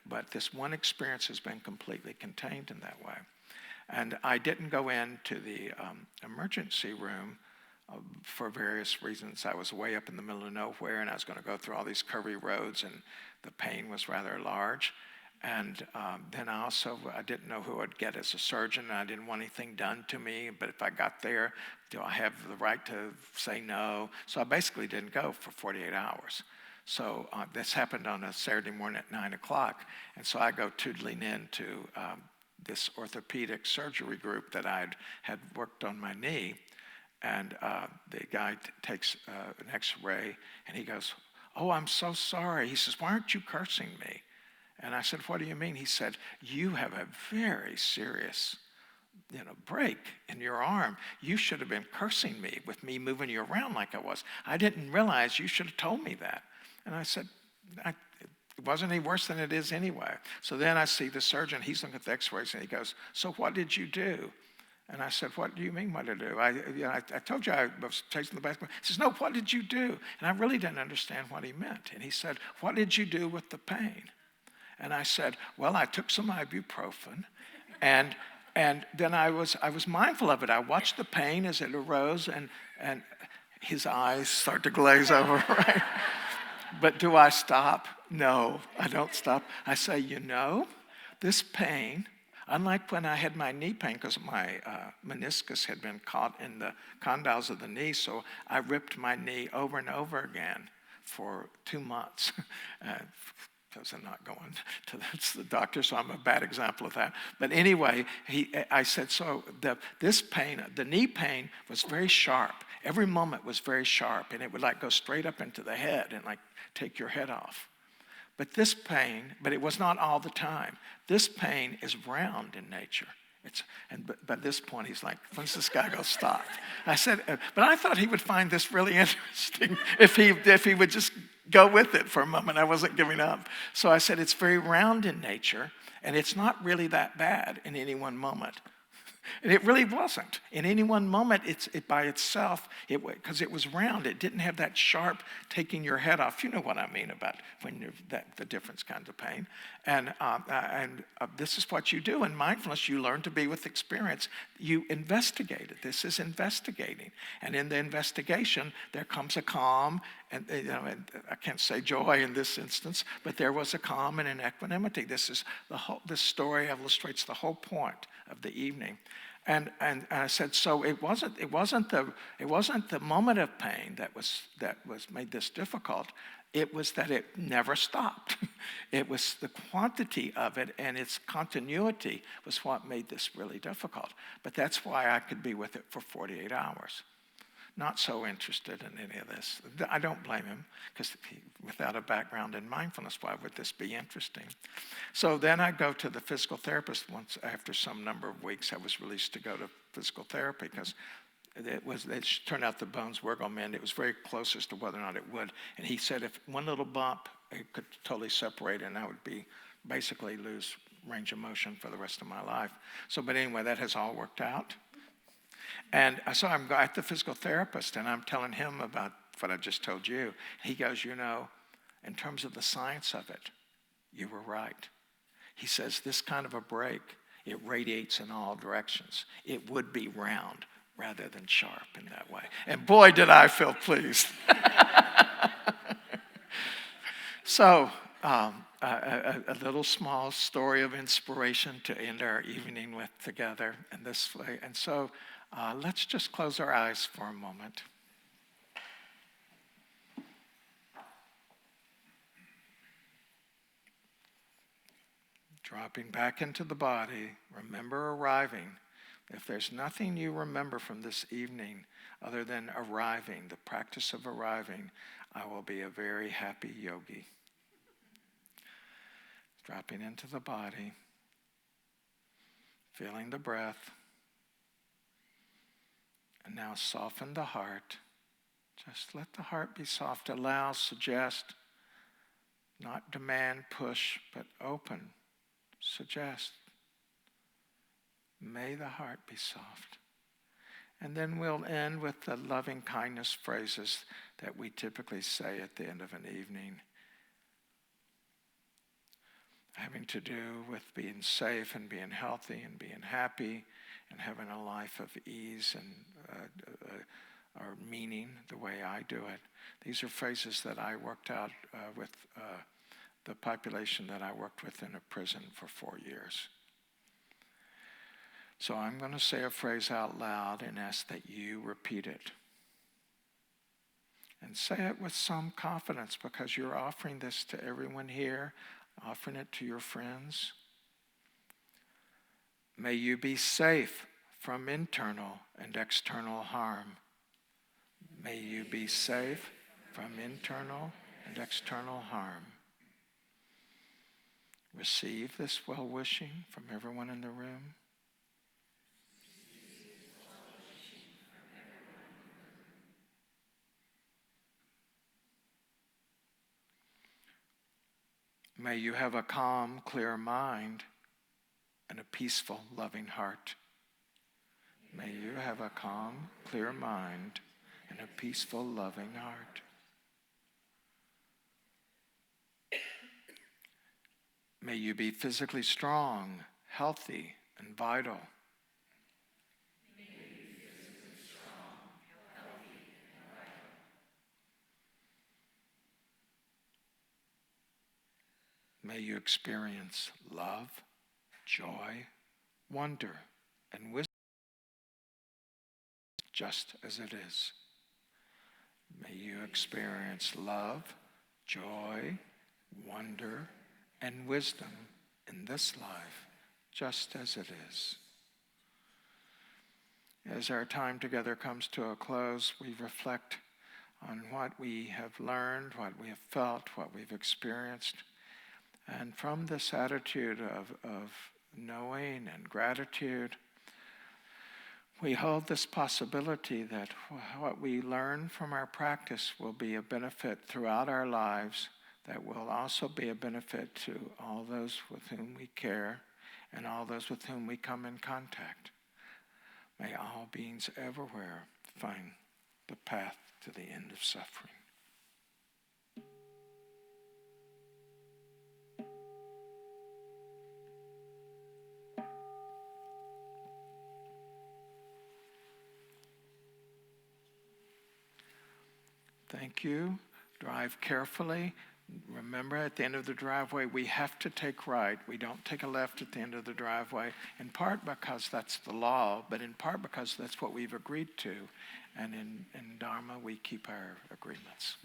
[SPEAKER 3] but this one experience has been completely contained in that way. And I didn't go into the emergency room for various reasons. I was way up in the middle of nowhere, and I was going to go through all these curvy roads, and the pain was rather large. And then I didn't know who I'd get as a surgeon, and I didn't want anything done to me. But if I got there, do I have the right to say no? So I basically didn't go for 48 hours. So this happened on a Saturday morning at 9 o'clock. And so I go tootling into this orthopedic surgery group that had worked on my knee. And the guy takes an x-ray, and he goes, "Oh, I'm so sorry." He says, "Why aren't you cursing me?" And I said, "What do you mean?" He said, "You have a very serious break in your arm. You should have been cursing me with me moving you around like I was. I didn't realize. You should have told me that." And I said, it wasn't any worse than it is anyway. So then I see the surgeon. He's looking at the x-rays, and he goes, "So what did you do?" And I said, "What do you mean, what did I do? I told you I was chasing the basketball." He says, "No, what did you do?" And I really didn't understand what he meant. And he said, "What did you do with the pain?" And I said, "Well, I took some ibuprofen, and
[SPEAKER 2] And then I was mindful of it. I watched the pain as it arose, and his eyes start to glaze over, right? But do I stop? No, I don't stop. I say, this pain, unlike when I had my knee pain, because my meniscus had been caught in the condyles of the knee, so I ripped my knee over and over again for 2 months. Because I'm not going to the doctor, so I'm a bad example of that. But anyway, I said, so this pain, the knee pain was very sharp. Every moment was very sharp, and it would like go straight up into the head and like take your head off. But this pain, but it was not all the time. This pain is round in nature. But by this point, he's like, when's this guy going to stop? I said, but I thought he would find this really interesting if he would just go with it for a moment. I wasn't giving up. So I said, it's very round in nature, and it's not really that bad in any one moment. And it really wasn't. In any one moment, it by itself, because it was round. It didn't have that sharp taking your head off. You know what I mean about when the different kinds of pain. And this is what you do in mindfulness. You learn to be with experience. You investigate it. This is investigating. And in the investigation, there comes a calm. And I can't say joy in this instance, but there was a calm and an equanimity. This story illustrates the whole point of the evening. And I said, so it wasn't the moment of pain that was made this difficult. It was that it never stopped. It was the quantity of it and its continuity was what made this really difficult. But that's why I could be with it for 48 hours. Not so interested in any of this. I don't blame him, because without a background in mindfulness, why would this be interesting? So then I go to the physical therapist once. After some number of weeks, I was released to go to physical therapy, because it turned out the bones were going to mend. It was very close as to whether or not it would. And he said if one little bump, it could totally separate, and I would basically lose range of motion for the rest of my life. But anyway, that has all worked out. And so I'm at the physical therapist, and I'm telling him about what I just told you. He goes, in terms of the science of it, you were right. He says, this kind of a break, it radiates in all directions. It would be round rather than sharp in that way. And boy, did I feel pleased. So a little small story of inspiration to end our evening with together in this way. And so let's just close our eyes for a moment. Dropping back into the body, remember arriving. If there's nothing you remember from this evening other than arriving, the practice of arriving, I will be a very happy yogi. Dropping into the body, feeling the breath. And now soften the heart. Just let the heart be soft. Allow, suggest, not demand, push, but open. Suggest. May the heart be soft. And then we'll end with the loving kindness phrases that we typically say at the end of an evening, having to do with being safe and being healthy and being happy and having a life of ease and or meaning the way I do it. These are phrases that I worked out with the population that I worked with in a prison for 4 years. So I'm going to say a phrase out loud and ask that you repeat it. And say it with some confidence, because you're offering this to everyone here, offering it to your friends. May you be safe from internal and external harm. May you be safe from internal and external harm. Receive this well-wishing from everyone in the room. May you have a calm, clear mind and a peaceful, loving heart. May you have a calm, clear mind and a peaceful, loving heart. May you be physically strong, healthy, and vital.
[SPEAKER 3] May you experience love, joy, wonder, and wisdom just as it is. May you experience love, joy, wonder, and wisdom in this life just as it is. As our time together comes to a close, we reflect on what we have learned, what we have felt, what we've experienced. And from this attitude of knowing and gratitude, we hold this possibility that what we learn from our practice will be a benefit throughout our lives, that will also be a benefit to all those with whom we care and all those with whom we come in contact. May all beings everywhere find the path to the end of suffering. Thank you. Drive carefully. Remember, at the end of the driveway, we have to take right. We don't take a left at the end of the driveway, in part because that's the law, but in part because that's what we've agreed to. And in dharma, we keep our agreements.